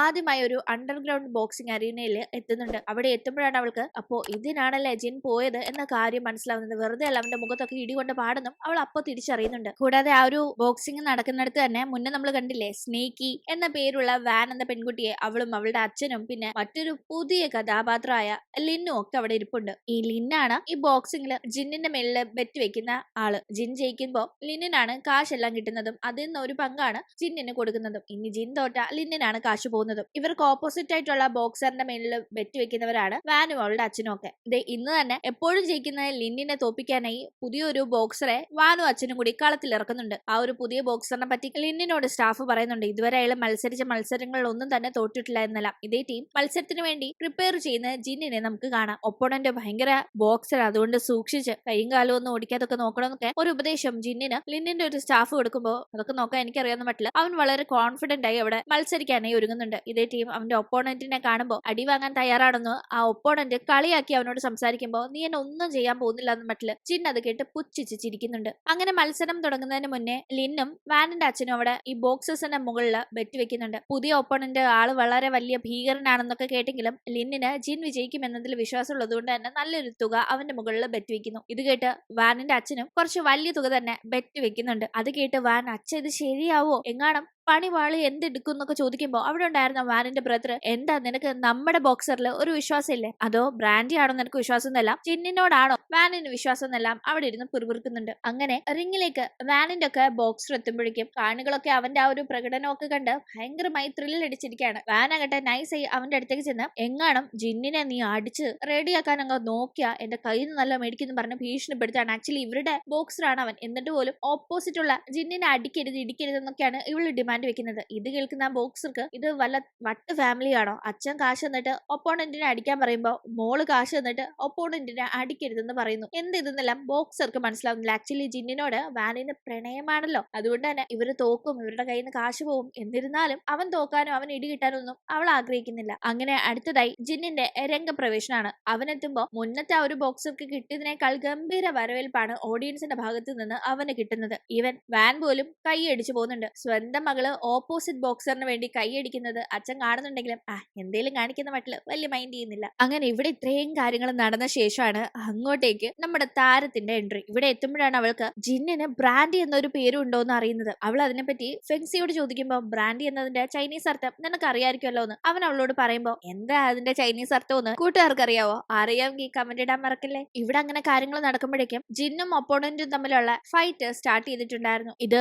[SPEAKER 1] ആദ്യമായി ഒരു അണ്ടർഗ്രൗണ്ട് ബോക്സിംഗ് അരീനയിൽ എത്തുന്നുണ്ട്. അവിടെ എത്തുമ്പോഴാണ് അവൾക്ക് അപ്പോ ഇതിനാണല്ലേ ജിൻ പോയത് എന്ന കാര്യം മനസ്സിലാവുന്നത്. വെറുതെ അല്ല അവന്റെ മുഖത്തൊക്കെ ഇടികൊണ്ട് പാടുന്നു അവൾ അപ്പൊ തിരിച്ചറിയുന്നുണ്ട്. കൂടാതെ ആ ഒരു ബോക്സിംഗ് നടക്കുന്നിടത്ത് തന്നെ മുന്നേ നമ്മൾ കണ്ടില്ലേ സ്നേക്കി എന്ന പേരുള്ള വാൻ എന്ന പെൺകുട്ടിയെ അവളും അവളുടെ അച്ഛനും പിന്നെ മറ്റൊരു പുതിയ കഥാപാത്രമായ ലിന്നും ഒക്കെ അവിടെ ഇരിപ്പുണ്ട്. ഈ ലിന്നാണ് ഈ ബോക്സിംഗില് ജിന്നിന്റെ മേളില് ബെറ്റ് വെക്കുന്ന ആള്. ജിൻ ജയിക്കുമ്പോ ലിന്നിനാണ് കാശെല്ലാം കിട്ടുന്നതും അതിൽ നിന്ന് ഒരു പങ്കാണ് ജിന്നിന് കൊടുക്കുന്നതും. ഇനി ജിൻ തോറ്റ ലിന്നിനാണ് കാശ് പോകുന്നതും. ഇവർക്ക് ഓപ്പോസിറ്റ് ആയിട്ടുള്ള ബോക്സറിന്റെ മേലിൽ ബെറ്റ് വെക്കുന്നവരാണ് വാനും അവളുടെ അച്ഛനും ഒക്കെ. ഇന്ന് തന്നെ എപ്പോഴും ജയിക്കുന്ന ലിന്നിനെ തോപ്പിക്കാനായി പുതിയൊരു ബോക്സറെ വാനും അച്ഛനും കൂടി കളത്തിൽ ഇറക്കുന്നുണ്ട്. ആ ഒരു പുതിയ ബോക്സറിനെ പറ്റി ലിന്നിനോട് സ്റ്റാഫ് പറയുന്നുണ്ട് ഇതുവരെ അയാൾ മത്സരിച്ച മത്സരങ്ങളിലൊന്നും തന്നെ തോറ്റിട്ടില്ല എന്നല്ല. ഇതേ ടീം മത്സരത്തിന് വേണ്ടി പ്രിപ്പയർ ചെയ്യുന്ന ജിന്നിനെ നമുക്ക് കാണാം. ഒപ്പോണന്റ് ഭയങ്കര ബോക്സർ അതുകൊണ്ട് സൂക്ഷിച്ച് കൈയും കാലും ഒന്നും ഓടിക്കാതൊക്കെ നോക്കണമെന്നൊക്കെ ഒരു ഉപദേശം ജിന്നിന് ലിന്നിന്റെ ഒരു സ്റ്റാഫ് കൊടുക്കുമ്പോൾ അതൊക്കെ നോക്കാൻ എനിക്കറിയാവുന്ന പറ്റില്ല അവൻ വളരെ കോൺഫിഡന്റ് ആയി അവിടെ മത്സരിക്കാനായി ഒരുങ്ങുന്നുണ്ട്. ഇതേ ടീം അവന്റെ ഒപ്പോണന്റിനെ കാണുമ്പോൾ അടി വാങ്ങാൻ തയ്യാറാണെന്ന് ആ ഒപ്പോണന്റ് കളിയാക്കി അവനോട് സംസാരിക്കുമ്പോൾ നീ എന്നെ ഒന്നും ചെയ്യാൻ പോകുന്നില്ല എന്ന മട്ടില് ജിൻ അത് കേട്ട് പുച്ഛിച്ച് ചിരിക്കുന്നുണ്ട്. അങ്ങനെ മത്സരം തുടങ്ങുന്നതിന് മുന്നേ ലിന്നും വാനിന്റെ അച്ഛനും അവിടെ ഈ ബോക്സസിന്റെ മുകളിൽ ബെറ്റ് വെക്കുന്നുണ്ട്. പുതിയ ഒപ്പോണന്റ് ആള് വളരെ വലിയ ഭീകരനാണെന്നൊക്കെ കേട്ടെങ്കിലും ലിന്നിന് ജിൻ വിജയിക്കും എന്നതിൽ വിശ്വാസമുള്ളത് കൊണ്ട് തന്നെ നല്ലൊരു തുക അവന്റെ മുകളിൽ ബെറ്റ് വെക്കുന്നു. ഇത് കേട്ട് വാനിന്റെ അച്ഛനും കുറച്ച് വലിയ തുക തന്നെ ബെറ്റ് വെക്കുന്നുണ്ട്. അത് കേട്ട് വാൻ അച്ഛൻ ഇത് ശരിയാവോ എങ്ങാണം പണി വാളി എന്തെടുക്കും എന്നൊക്കെ ചോദിക്കുമ്പോൾ അവിടെ ഉണ്ടായിരുന്ന വാനിന്റെ ബ്രദർ എന്താ നിനക്ക് നമ്മുടെ ബോക്സറിൽ ഒരു വിശ്വാസം ഇല്ലേ അതോ ബ്രാൻഡി ആണോ നിനക്ക് വിശ്വാസം എന്നെല്ലാം ജിന്നിനോടാണോ വാനിന് വിശ്വാസം എന്നെല്ലാം അവിടെ ഇരുന്ന് പിറുപിറുക്കുന്നുണ്ട്. അങ്ങനെ റിങ്ങിലേക്ക് വാനിന്റെ ഒക്കെ ബോക്സർ എത്തുമ്പോഴേക്കും കാണികളൊക്കെ അവന്റെ ആ ഒരു പ്രകടനമൊക്കെ കണ്ട് ഭയങ്കരമായി ത്രില്ലടിച്ചിരിക്കുകയാണ്. വാനാകട്ടെ നൈസായി അവന്റെ അടുത്തേക്ക് ചെന്ന് എങ്ങാണം ജിന്നിനെ നീ അടിച്ച് റെഡിയാക്കാൻ അങ്ങ് നോക്കിയാ എന്റെ കയ്യിൽ നിന്ന് നല്ല മേടിക്കുന്നു പറഞ്ഞ് ഭീഷണിപ്പെടുത്താണ്. ആക്ച്വലി ഇവരുടെ ബോക്സറാണ് അവൻ എന്നിട്ട് പോലും ഓപ്പോസിറ്റ് ഉള്ള ജിന്നിനെ അടിക്കരുത് ഇടിക്കരുത് എന്നൊക്കെയാണ് ഇവള് ഡിമാൻഡ് ഡിമാൻഡ് വെക്കുന്നത്. ഇത് കേൾക്കുന്ന ബോക്സർക്ക് ഇത് വല്ല വട്ട് ഫാമിലിയാണോ? അച്ഛൻ കാശ് തന്നിട്ട് ഒപ്പോണന്റിനെ അടിക്കാൻ പറയുമ്പോ മോള് കാശ് തന്നിട്ട് ഒപ്പോണന്റിനെ അടിക്കരുതെന്ന് പറയുന്നു. എന്ത് ഇതെന്നെല്ലാം ബോക്സർക്ക് മനസ്സിലാവുന്നില്ല. ആക്ച്വലി ജിന്നിനോട് വാനിന് പ്രണയമാണല്ലോ, അതുകൊണ്ട് തന്നെ ഇവര് തോക്കും, ഇവരുടെ കയ്യിൽ നിന്ന് കാശ് പോവും. എന്നിരുന്നാലും അവൻ തോക്കാനോ അവൻ ഇടി കിട്ടാനോ ഒന്നും അവൾ ആഗ്രഹിക്കുന്നില്ല. അങ്ങനെ അടുത്തതായി ജിന്നിന്റെ രംഗപ്രവേശനാണ്. അവനെത്തുമ്പോ മുന്നത്തെ ആ ഒരു ബോക്സർക്ക് കിട്ടിയതിനേക്കാൾ ഗംഭീര വരവേൽപ്പാണ് ഓഡിയൻസിന്റെ ഭാഗത്ത് നിന്ന് അവന് കിട്ടുന്നത്. ഈവൻ വാൻ പോലും കൈയടിച്ചു പോകുന്നുണ്ട്. സ്വന്തം മകള് ഓപ്പോസിറ്റ് ബോക്സറിന് വേണ്ടി കൈയടിക്കുന്നത് അച്ഛൻ കാണുന്നുണ്ടെങ്കിലും എന്തേലും കാണിക്കുന്ന മട്ടില് വലിയ മൈൻഡ് ചെയ്യുന്നില്ല. അങ്ങനെ ഇവിടെ ഇത്രയും കാര്യങ്ങൾ നടന്ന ശേഷമാണ് അങ്ങോട്ടേക്ക് നമ്മുടെ താരത്തിന്റെ എൻട്രി. ഇവിടെ എത്തുമ്പോഴാണ് അവൾക്ക് ജിന്നിന് ബ്രാൻഡി എന്നൊരു പേരും ഉണ്ടോ എന്ന് അറിയുന്നത്. അവൾ അതിനെപ്പറ്റി ഫെങ്സിയോട് ചോദിക്കുമ്പോൾ ബ്രാൻഡി എന്നതിന്റെ ചൈനീസ് അർത്ഥം നിനക്ക് അറിയാമായിരിക്കുമല്ലോ എന്ന് അവൻ അവളോട് പറയുമ്പോൾ എന്താ അതിന്റെ ചൈനീസ് അർത്ഥം എന്ന് കൂട്ടുകാർക്ക് അറിയാവോ? അറിയാമെങ്കിൽ കമന്റ് ഇടാൻ മറക്കല്ലേ. ഇവിടെ അങ്ങനെ കാര്യങ്ങൾ നടക്കുമ്പോഴേക്കും ജിന്നും ഒപ്പോണന്റും തമ്മിലുള്ള ഫൈറ്റ് സ്റ്റാർട്ട് ചെയ്തിട്ടുണ്ടായിരുന്നു. ഇത്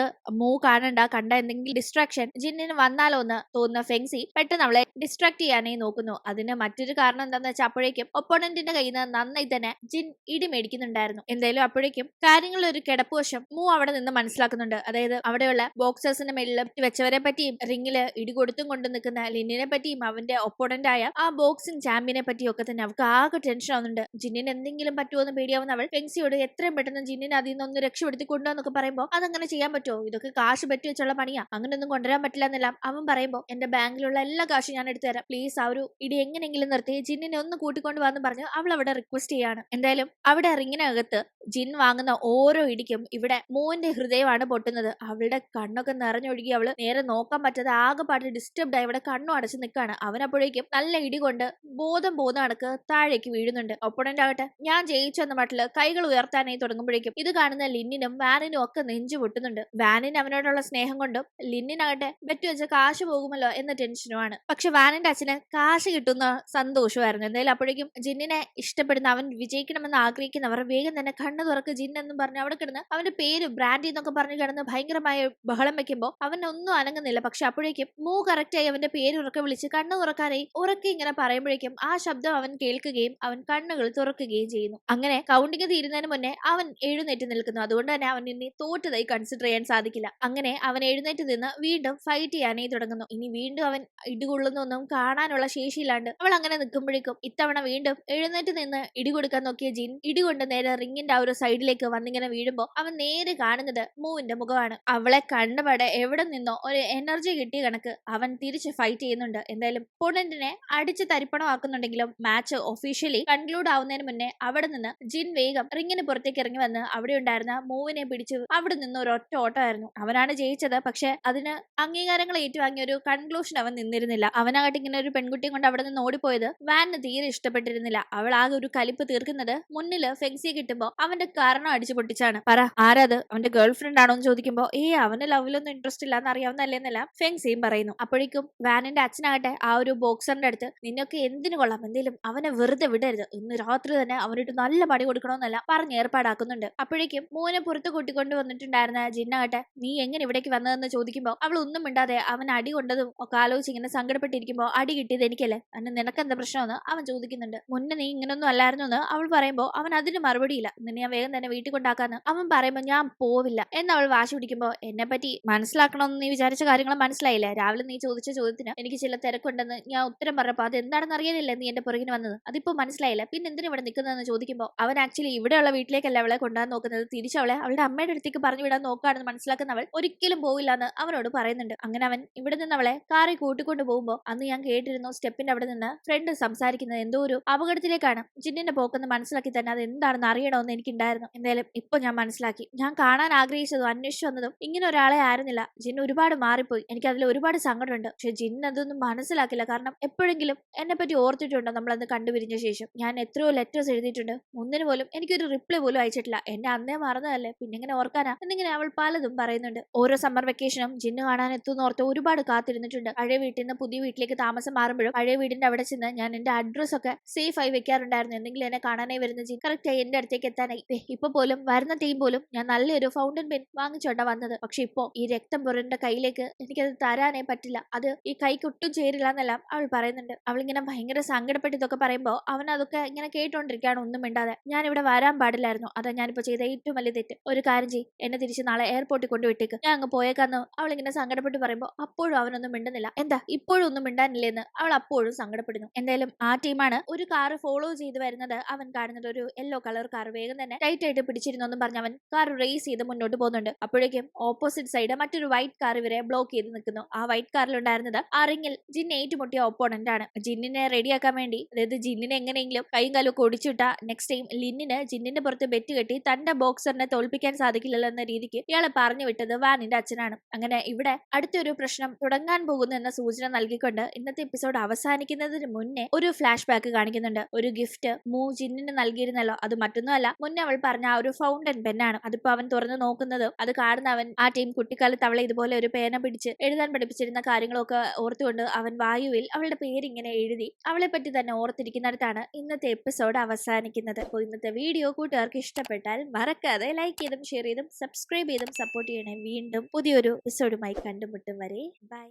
[SPEAKER 1] കാണണ്ട, കണ്ട എന്തെങ്കിലും ഡിസ്ട്രാക്ഷൻ ജിന്നിന് വന്നാലോ എന്ന് തോന്നുന്ന ഫെങ്സി പെട്ടെന്ന് അവളെ ഡിസ്ട്രാക്ട് ചെയ്യാനേ നോക്കുന്നു. അതിന് മറ്റൊരു കാരണം എന്താണെന്ന് വെച്ചാൽ അപ്പോഴേക്കും ഒപ്പോണന്റിന്റെ കയ്യിൽ നിന്ന് നന്നായി തന്നെ ജിൻ ഇടി മേടിക്കുന്നുണ്ടായിരുന്നു. എന്തായാലും അപ്പോഴേക്കും കാര്യങ്ങളിൽ ഒരു കിടപ്പുവശം അവിടെ നിന്ന് മനസ്സിലാക്കുന്നുണ്ട്. അതായത് അവിടെയുള്ള ബോക്സേഴ്സിന്റെ മേളിൽ വെച്ചവരെ പറ്റിയും റിംഗില് ഇടി കൊടുത്തും കൊണ്ട് നിൽക്കുന്ന ലിന്നിനെ പറ്റിയും അവന്റെ ഒപ്പോണന്റ് ആയ ആ ബോക്സിംഗ് ചാമ്പ്യനെ പറ്റിയും ഒക്കെ തന്നെ അവർക്ക് ആകെ ടെൻഷൻ ആവുന്നുണ്ട്. ജിന്നിന് എന്തെങ്കിലും പറ്റുമോ എന്ന് പേടിയാവുന്ന അവൾ ഫെങ്സിയോട് എത്രയും പെട്ടെന്ന് ജിന്നിനെ അതിൽ നിന്നൊന്ന് രക്ഷപ്പെടുത്തി കൊണ്ടുവന്നൊക്കെ പറയുമ്പോൾ അതങ്ങനെ ചെയ്യാൻ പറ്റുമോ? ഇതൊക്കെ കാശ് പറ്റി വെച്ചുള്ള പണിയാ, അങ്ങനെയൊന്നും കൊണ്ടുവരാൻ പറ്റില്ല എന്നെല്ലാം അവൻ പറയുമ്പോൾ എന്റെ ബാങ്കിലുള്ള എല്ലാ കാശും ഞാൻ എടുത്തു തരാം, പ്ലീസ് ആ ഒരു ഇടി എങ്ങനെയെങ്കിലും നിർത്തി ജിന്നിനെ ഒന്ന് കൂട്ടിക്കൊണ്ട് വന്ന് പറഞ്ഞ് അവൾ അവിടെ റിക്വസ്റ്റ് ചെയ്യാണ്. എന്തായാലും അവിടെ റിങ്ങിനകത്ത് ജിൻ വാങ്ങുന്ന ഓരോ ഇടിക്കും ഇവിടെ മൂവിന്റെ ഹൃദയമാണ് പൊട്ടുന്നത്. അവളുടെ കണ്ണൊക്കെ നിറഞ്ഞൊഴുകി അവള് നേരെ നോക്കാൻ പറ്റാതെ ആകെപ്പാട്ട് ഡിസ്റ്റർബ്ഡ് ആയി ഇവിടെ കണ്ണും അടച്ച് നിൽക്കാണ്. അവനപ്പോഴേക്കും നല്ല ഇടി കൊണ്ട് ബോധം കണക്ക് താഴേക്ക് വീഴുന്നുണ്ട്. ഒപ്പോണന്റ് ആകട്ടെ ഞാൻ ജയിച്ചു എന്ന മട്ടില് കൈകൾ ഉയർത്താനായി തുടങ്ങുമ്പോഴേക്കും ഇത് കാണുന്ന ലിന്നിനും വാനിനും ഒക്കെ നെഞ്ചു പൊട്ടുന്നുണ്ട്. വാനിന് അവനോടുള്ള സ്നേഹം കൊണ്ടും ലിന്നിനാകട്ടെ ബെറ്റ് വെച്ച കാശ് പോകുമല്ലോ എന്ന ടെൻഷനുമാണ്. പക്ഷെ വാനിന്റെ അച്ഛന് കാശ് കിട്ടുന്ന സന്തോഷമായിരുന്നു. എന്തായാലും അപ്പോഴേക്കും ജിന്നിനെ ഇഷ്ടപ്പെടുന്ന അവൻ വിജയിക്കണമെന്ന് ആഗ്രഹിക്കുന്നവർ വേഗം തന്നെ കണ്ണു തുറക്ക് ജിൻ എന്നും പറഞ്ഞ് അവിടെ കിടന്ന് അവന്റെ പേര് ബ്രാൻഡി എന്നൊക്കെ പറഞ്ഞു കിടന്ന് ഭയങ്കരമായ ബഹളം വെക്കുമ്പോൾ അവൻ ഒന്നും അനങ്ങുന്നില്ല. പക്ഷെ അപ്പോഴേക്കും കറക്റ്റായി അവന്റെ പേര് ഉറക്കെ വിളിച്ച് കണ്ണു തുറക്കാനായി ഉറക്കെ ഇങ്ങനെ പറയുമ്പോഴേക്കും ആ ശബ്ദം അവൻ കേൾക്കുകയും അവൻ കണ്ണുകൾ തുറക്കുകയും ചെയ്യുന്നു. അങ്ങനെ കൗണ്ടിങ് തീരുന്നതിന് മുന്നേ അവൻ എഴുന്നേറ്റ് നിൽക്കുന്നു. അതുകൊണ്ട് തന്നെ അവൻ ഇനി തോറ്റതായി കൺസിഡർ ചെയ്യാൻ സാധിക്കില്ല. അങ്ങനെ അവൻ എഴുന്നേറ്റ് നിന്ന് വീണ്ടും ഫൈറ്റ് ചെയ്യാനായി തുടങ്ങുന്നു. ഇനി വീണ്ടും അവൻ ഇടികൊള്ളുന്നൊന്നും കാണാനുള്ള ശേഷിയില്ലാണ്ട് അവൾ അങ്ങനെ നിൽക്കുമ്പോഴേക്കും ഇത്തവണ വീണ്ടും എഴുന്നേറ്റ് നിന്ന് ഇടികൊടുക്കാൻ നോക്കിയ ജിൻ ഇടികൊണ്ട് നേരെ റിങ്ങിന്റെ ആ ഒരു സൈഡിലേക്ക് വന്നിങ്ങനെ വീഴുമ്പോൾ അവൻ നേരെ കാണുന്നത് മൂവിന്റെ മുഖമാണ്. അവളെ കണ്ടപാടെ എവിടെ നിന്നോ ഒരു എനർജി കിട്ടിയ കണക്ക് അവൻ തിരിച്ച് ഫൈറ്റ് ചെയ്യുന്നുണ്ട്. എന്തായാലും ഒപ്പോണന്റിനെ അടിച്ച് തരിപ്പണമാക്കുന്നുണ്ടെങ്കിലും മാച്ച് ഒഫീഷ്യലി കൺക്ലൂഡ് ആവുന്നതിന് മുന്നേ അവിടെ നിന്ന് ജിൻ വേഗം റിങ്ങിന് പുറത്തേക്ക് ഇറങ്ങി വന്ന് അവിടെ ഉണ്ടായിരുന്ന മൂവിനെ പിടിച്ച് അവിടെ നിന്ന് ഒരു ഒറ്റ ഓട്ടമായിരുന്നു. അവനാണ് ജയിച്ചത്. പക്ഷെ അതിന് അംഗീകാരങ്ങൾ ഏറ്റുവാങ്ങിയ ഒരു കൺക്ലൂഷൻ അവൻ നിന്നിരുന്നില്ല. അവനാകട്ടെ ഇങ്ങനെ ഒരു പെൺകുട്ടിയും കൊണ്ട് അവിടെ നിന്ന് ഓടിപ്പോയത് വാനിന് തീരെ ഇഷ്ടപ്പെട്ടിരുന്നില്ല. അവൾ ആകെ ഒരു കലിപ്പ് തീർക്കുന്നത് മുന്നില് ഫെങ്സിയെ കിട്ടുമ്പോ അവന്റെ കാരണം അടിച്ചു പൊട്ടിച്ചാണ്. പറ ആരാത്, അവന്റെ ഗേൾ ഫ്രണ്ട് ആണോ എന്ന് ചോദിക്കുമ്പോ അവന് ലവിലൊന്നും ഇൻട്രസ്റ്റ് ഇല്ലാന്ന് അറിയാവുന്നല്ലേന്നല്ല ഫെങ്സിയും പറയുന്നു. അപ്പോഴേക്കും വാനിന്റെ അച്ഛനാകട്ടെ ആ ഒരു ബോക്സറിന്റെ അടുത്ത് നിന്നൊക്കെ എന്തിനു കൊള്ളാം, എന്തേലും അവനെ വെറുതെ വിടരുത്, ഇന്ന് രാത്രി തന്നെ അവനിട്ട് നല്ല പണി കൊടുക്കണമെന്നല്ല പറഞ്ഞ് ഏർപ്പാടാക്കുന്നുണ്ട്. അപ്പോഴേക്കും മോനെ പുറത്ത് കൂട്ടിക്കൊണ്ട് വന്നിട്ടുണ്ടായിരുന്ന ജിന്നാകട്ടെ നീ എങ്ങനെ ഇവിടേക്ക് വന്നതെന്ന് ചോദിക്കുമ്പോൾ അവൾ ഒന്നും മിണ്ടാതെ അവൻ അടി കൊണ്ടതും ഒക്കെ ആലോചിച്ച് ഇങ്ങനെ സങ്കടപ്പെട്ടിരിക്കുമ്പോ അടി കിട്ടിയത് എനിക്കല്ലേ, അന്ന് നിനക്കെന്താ പ്രശ്നമെന്ന് അവൻ ചോദിക്കുന്നുണ്ട്. മുന്നേ നീ ഇങ്ങനൊന്നും അല്ലായിരുന്നു എന്ന് അവൾ പറയുമ്പോൾ അവൻ അതിന് മറുപടിയില്ല. നിന്നെ ഞാൻ വേഗം തന്നെ വീട്ടിൽ കൊണ്ടാക്കാന്ന് അവൻ പറയുമ്പോൾ ഞാൻ പോവില്ല എന്ന് അവൾ വാശി പിടിക്കുമ്പോൾ എന്നെ പറ്റി മനസ്സിലാക്കണമെന്ന് നീ വിചാരിച്ച കാര്യങ്ങൾ മനസ്സിലായില്ലേ, രാവിലെ നീ ചോദിച്ച ചോദ്യത്തിന് എനിക്ക് ചില തിരക്കുണ്ടെന്ന് ഞാൻ ഉത്തരം പറഞ്ഞപ്പോ അത് എന്താണെന്ന് അറിയാനില്ലേ നീ എന്റെ പുറകിന് വന്നത്, അതിപ്പോ മനസ്സിലായില്ല, പിന്നെ എന്തിനാ ഇവിടെ നിൽക്കുന്നതെന്ന് ചോദിക്കുമ്പോൾ അവൻ ആക്ച്വലി ഇവിടെയുള്ള വീട്ടിലേക്കല്ല അവളെ കൊണ്ടുപോകാൻ നോക്കുന്നത്, തിരിച്ചവളെ അവളുടെ അമ്മയുടെ അടുത്തേക്ക് പറഞ്ഞു വിടാൻ നോക്കുകയാണെന്ന് മനസ്സിലാക്കുന്ന അവൾ ഒരിക്കലും പോവില്ല എന്ന് അവനോട് പറയുന്നുണ്ട്. അങ്ങനെ അവൻ ഇവിടെ നിന്ന് അവളെ കാറിൽ കൂട്ടിക്കൊണ്ട് പോകുമ്പോൾ അന്ന് ഞാൻ കേട്ടിരുന്നു സ്റ്റെപ്പിന്റെ അവിടെ നിന്ന് ഫ്രണ്ട് സംസാരിക്കുന്നത് എന്തോ ഒരു അപകടത്തിലേക്കാണ് ജിന്നിന്റെ പോക്കെന്ന് മനസ്സിലാക്കി തന്നെ അത് എന്താണെന്ന് അറിയണമെന്ന് എനിക്കുണ്ടായിരുന്നു. എന്തായാലും ഇപ്പൊ ഞാൻ മനസ്സിലാക്കി, ഞാൻ കാണാൻ ആഗ്രഹിച്ചതും അന്വേഷിച്ചു വന്നതും ഇങ്ങനെ ഒരാളെ ആയിരുന്നില്ല. ജിൻ ഒരുപാട് മാറിപ്പോയി, എനിക്ക് അതിൽ ഒരുപാട് സങ്കടമുണ്ട്. പക്ഷെ ജിൻ അതൊന്നും മനസ്സിലാക്കില്ല. കാരണം എപ്പോഴെങ്കിലും എന്നെ പറ്റി ഓർത്തിട്ടുണ്ടോ നമ്മളന്ന് കണ്ടുപിരിഞ്ഞ ശേഷം? ഞാൻ എത്രയോ ലെറ്റേഴ്സ് എഴുതിയിട്ടുണ്ട്, ഒന്നിനു പോലും എനിക്കൊരു റിപ്ലൈ പോലും അയച്ചിട്ടില്ല. എന്നെ അന്നേ മറന്നതല്ലേ, പിന്നെ എങ്ങനെ ഓർക്കാനാ എന്നിങ്ങനെ അവൾ പലതും പറയുന്നുണ്ട്. ഓരോ സമ്മർ വെക്കേഷനും ജിന്ന് കാണാൻ എത്തുന്ന ഓർത്ത് ഒരുപാട് കാത്തിരുന്നിട്ടുണ്ട്. പഴയ വീട്ടിൽ നിന്ന് പുതിയ വീട്ടിലേക്ക് താമസം മാറുമ്പോഴും പഴയ വീടിന്റെ അവിടെ ചെന്ന് ഞാൻ എന്റെ അഡ്രസ് ഒക്കെ സേഫ് ആയി വെക്കാറുണ്ടായിരുന്നു. എന്തെങ്കിലും എന്നെ കാണാനായി വരുന്ന ജിൻ കറക്റ്റ് ആയി എന്റെ അടുത്തേക്ക് എത്താനായി. ഇപ്പൊ പോലും വരുന്ന ടീം പോലും ഞാൻ നല്ലൊരു ഫൗണ്ടൻ പെൻ വാങ്ങിച്ചോണ്ടാ വന്നത്. പക്ഷെ ഇപ്പോ ഈ രക്തം പുരണ്ട കയ്യിലേക്ക് എനിക്കത് തരാനേ പറ്റില്ല, അത് ഈ കൈക്ക് ഒട്ടും ചേരില്ല എന്നെല്ലാം അവൾ പറയുന്നുണ്ട്. അവളിങ്ങനെ ഭയങ്കര സങ്കടപ്പെട്ട് ഇതൊക്കെ പറയുമ്പോൾ അവൻ അതൊക്കെ ഇങ്ങനെ കേട്ടോണ്ടിരിക്കുകയാണ് ഒന്നും മിണ്ടാതെ. ഞാൻ ഇവിടെ വരാൻ പാടില്ലായിരുന്നു, അതാ ഞാനിപ്പോ ചെയ്ത ഏറ്റവും വലിയ തെറ്റ്. ഒരു കാര്യം ചെയ്യ്, എന്നെ തിരിച്ച് നാളെ എയർപോർട്ടിൽ കൊണ്ടുവിട്ടേക്ക്, ഞാൻ അങ്ങ് പോയേക്കാന്ന് അവളിങ്ങനെ ഇങ്ങനെ സങ്കടപ്പെട്ട് പറയുമ്പോൾ അപ്പോഴും അവനൊന്നും മിണ്ടുന്നില്ല. എന്താ ഇപ്പോഴും ഒന്നും മിണ്ടാനില്ലെന്ന് അവൾ അപ്പോഴും സങ്കടപ്പെടുന്നു. എന്തായാലും ആ ടീമാണ് ഒരു കാർ ഫോളോ ചെയ്ത് വരുന്നത്. അവൻ കാണുന്നത് ഒരു യെല്ലോ കളർ കാർ. വേഗം തന്നെ ടൈറ്റ് ആയിട്ട് പിടിച്ചിരുന്നെന്നും പറഞ്ഞ് അവൻ കാർ റേസ് ചെയ്ത് മുന്നോട്ട് പോകുന്നുണ്ട്. അപ്പോഴേക്കും ഓപ്പോസിറ്റ് സൈഡ് മറ്റൊരു വൈറ്റ് കാർ ഇവരെ ബ്ലോക്ക് ചെയ്ത് നിൽക്കുന്നു. ആ വൈറ്റ് കാറിലുണ്ടായിരുന്നത് ആ റിങ്ങിൽ ജിൻ ഏറ്റുമുട്ടിയ ഓപ്പോണന്റ് ആണ്. ജിന്നിനെ റെഡിയാക്കാൻ വേണ്ടി, അതായത് ജിന്നിനെ എങ്ങനെയെങ്കിലും കൈയും കാലും ഒക്കെ ഒടിച്ചിട്ട നെക്സ്റ്റ് ടൈം ലിന്നിന് ജിന്നിന്റെ പുറത്ത് ബെറ്റ് കെട്ടി തന്റെ ബോക്സറിനെ തോൽപ്പിക്കാൻ സാധിക്കില്ലല്ലോ എന്ന രീതിക്ക് ഇയാളെ പറഞ്ഞു വിട്ടത് വാനിന്റെ അച്ഛനാണ്. അങ്ങനെ ഇവിടെ അടുത്തൊരു പ്രശ്നം തുടങ്ങാൻ പോകുന്നു എന്ന സൂചന നൽകിക്കൊണ്ട് ഇന്നത്തെ എപ്പിസോഡ് അവസാനിക്കുന്നതിന് മുന്നേ ഒരു ഫ്ലാഷ് ബാക്ക് കാണിക്കുന്നുണ്ട്. ഒരു ഗിഫ്റ്റ് മൂ ജിന്നിന് നൽകിയിരുന്നല്ലോ, അത് മറ്റൊന്നുമല്ല, മുന്നേ അവൾ പറഞ്ഞ ആ ഒരു ഫൗണ്ടൻ പെന്നാണ്. അതിപ്പോ അവൻ തുറന്നു നോക്കുന്നത്, അത് കാണുന്ന അവൻ ആ ടീം കുട്ടിക്കാലത്ത് അവളെ ഇതുപോലെ ഒരു പേന പിടിച്ച് എഴുതാൻ പഠിപ്പിച്ചിരുന്ന കാര്യങ്ങളൊക്കെ ഓർത്തുകൊണ്ട് അവൻ വായുവിൽ അവളുടെ പേരിങ്ങനെ എഴുതി അവളെ പറ്റി തന്നെ ഓർത്തിരിക്കുന്നിടത്താണ് ഇന്നത്തെ എപ്പിസോഡ് അവസാനിക്കുന്നത്. അപ്പോൾ ഇന്നത്തെ വീഡിയോ കൂട്ടുകാർക്ക് ഇഷ്ടപ്പെട്ടാൽ മറക്കാതെ ലൈക്ക് ചെയ്തും ഷെയർ ചെയ്തും സബ്സ്ക്രൈബ് ചെയ്തും സപ്പോർട്ട് ചെയ്യണേ. വീണ്ടും പുതിയൊരു എപ്പിസോഡുമായി കണ്ടുമുട്ടും വരെ ബൈ.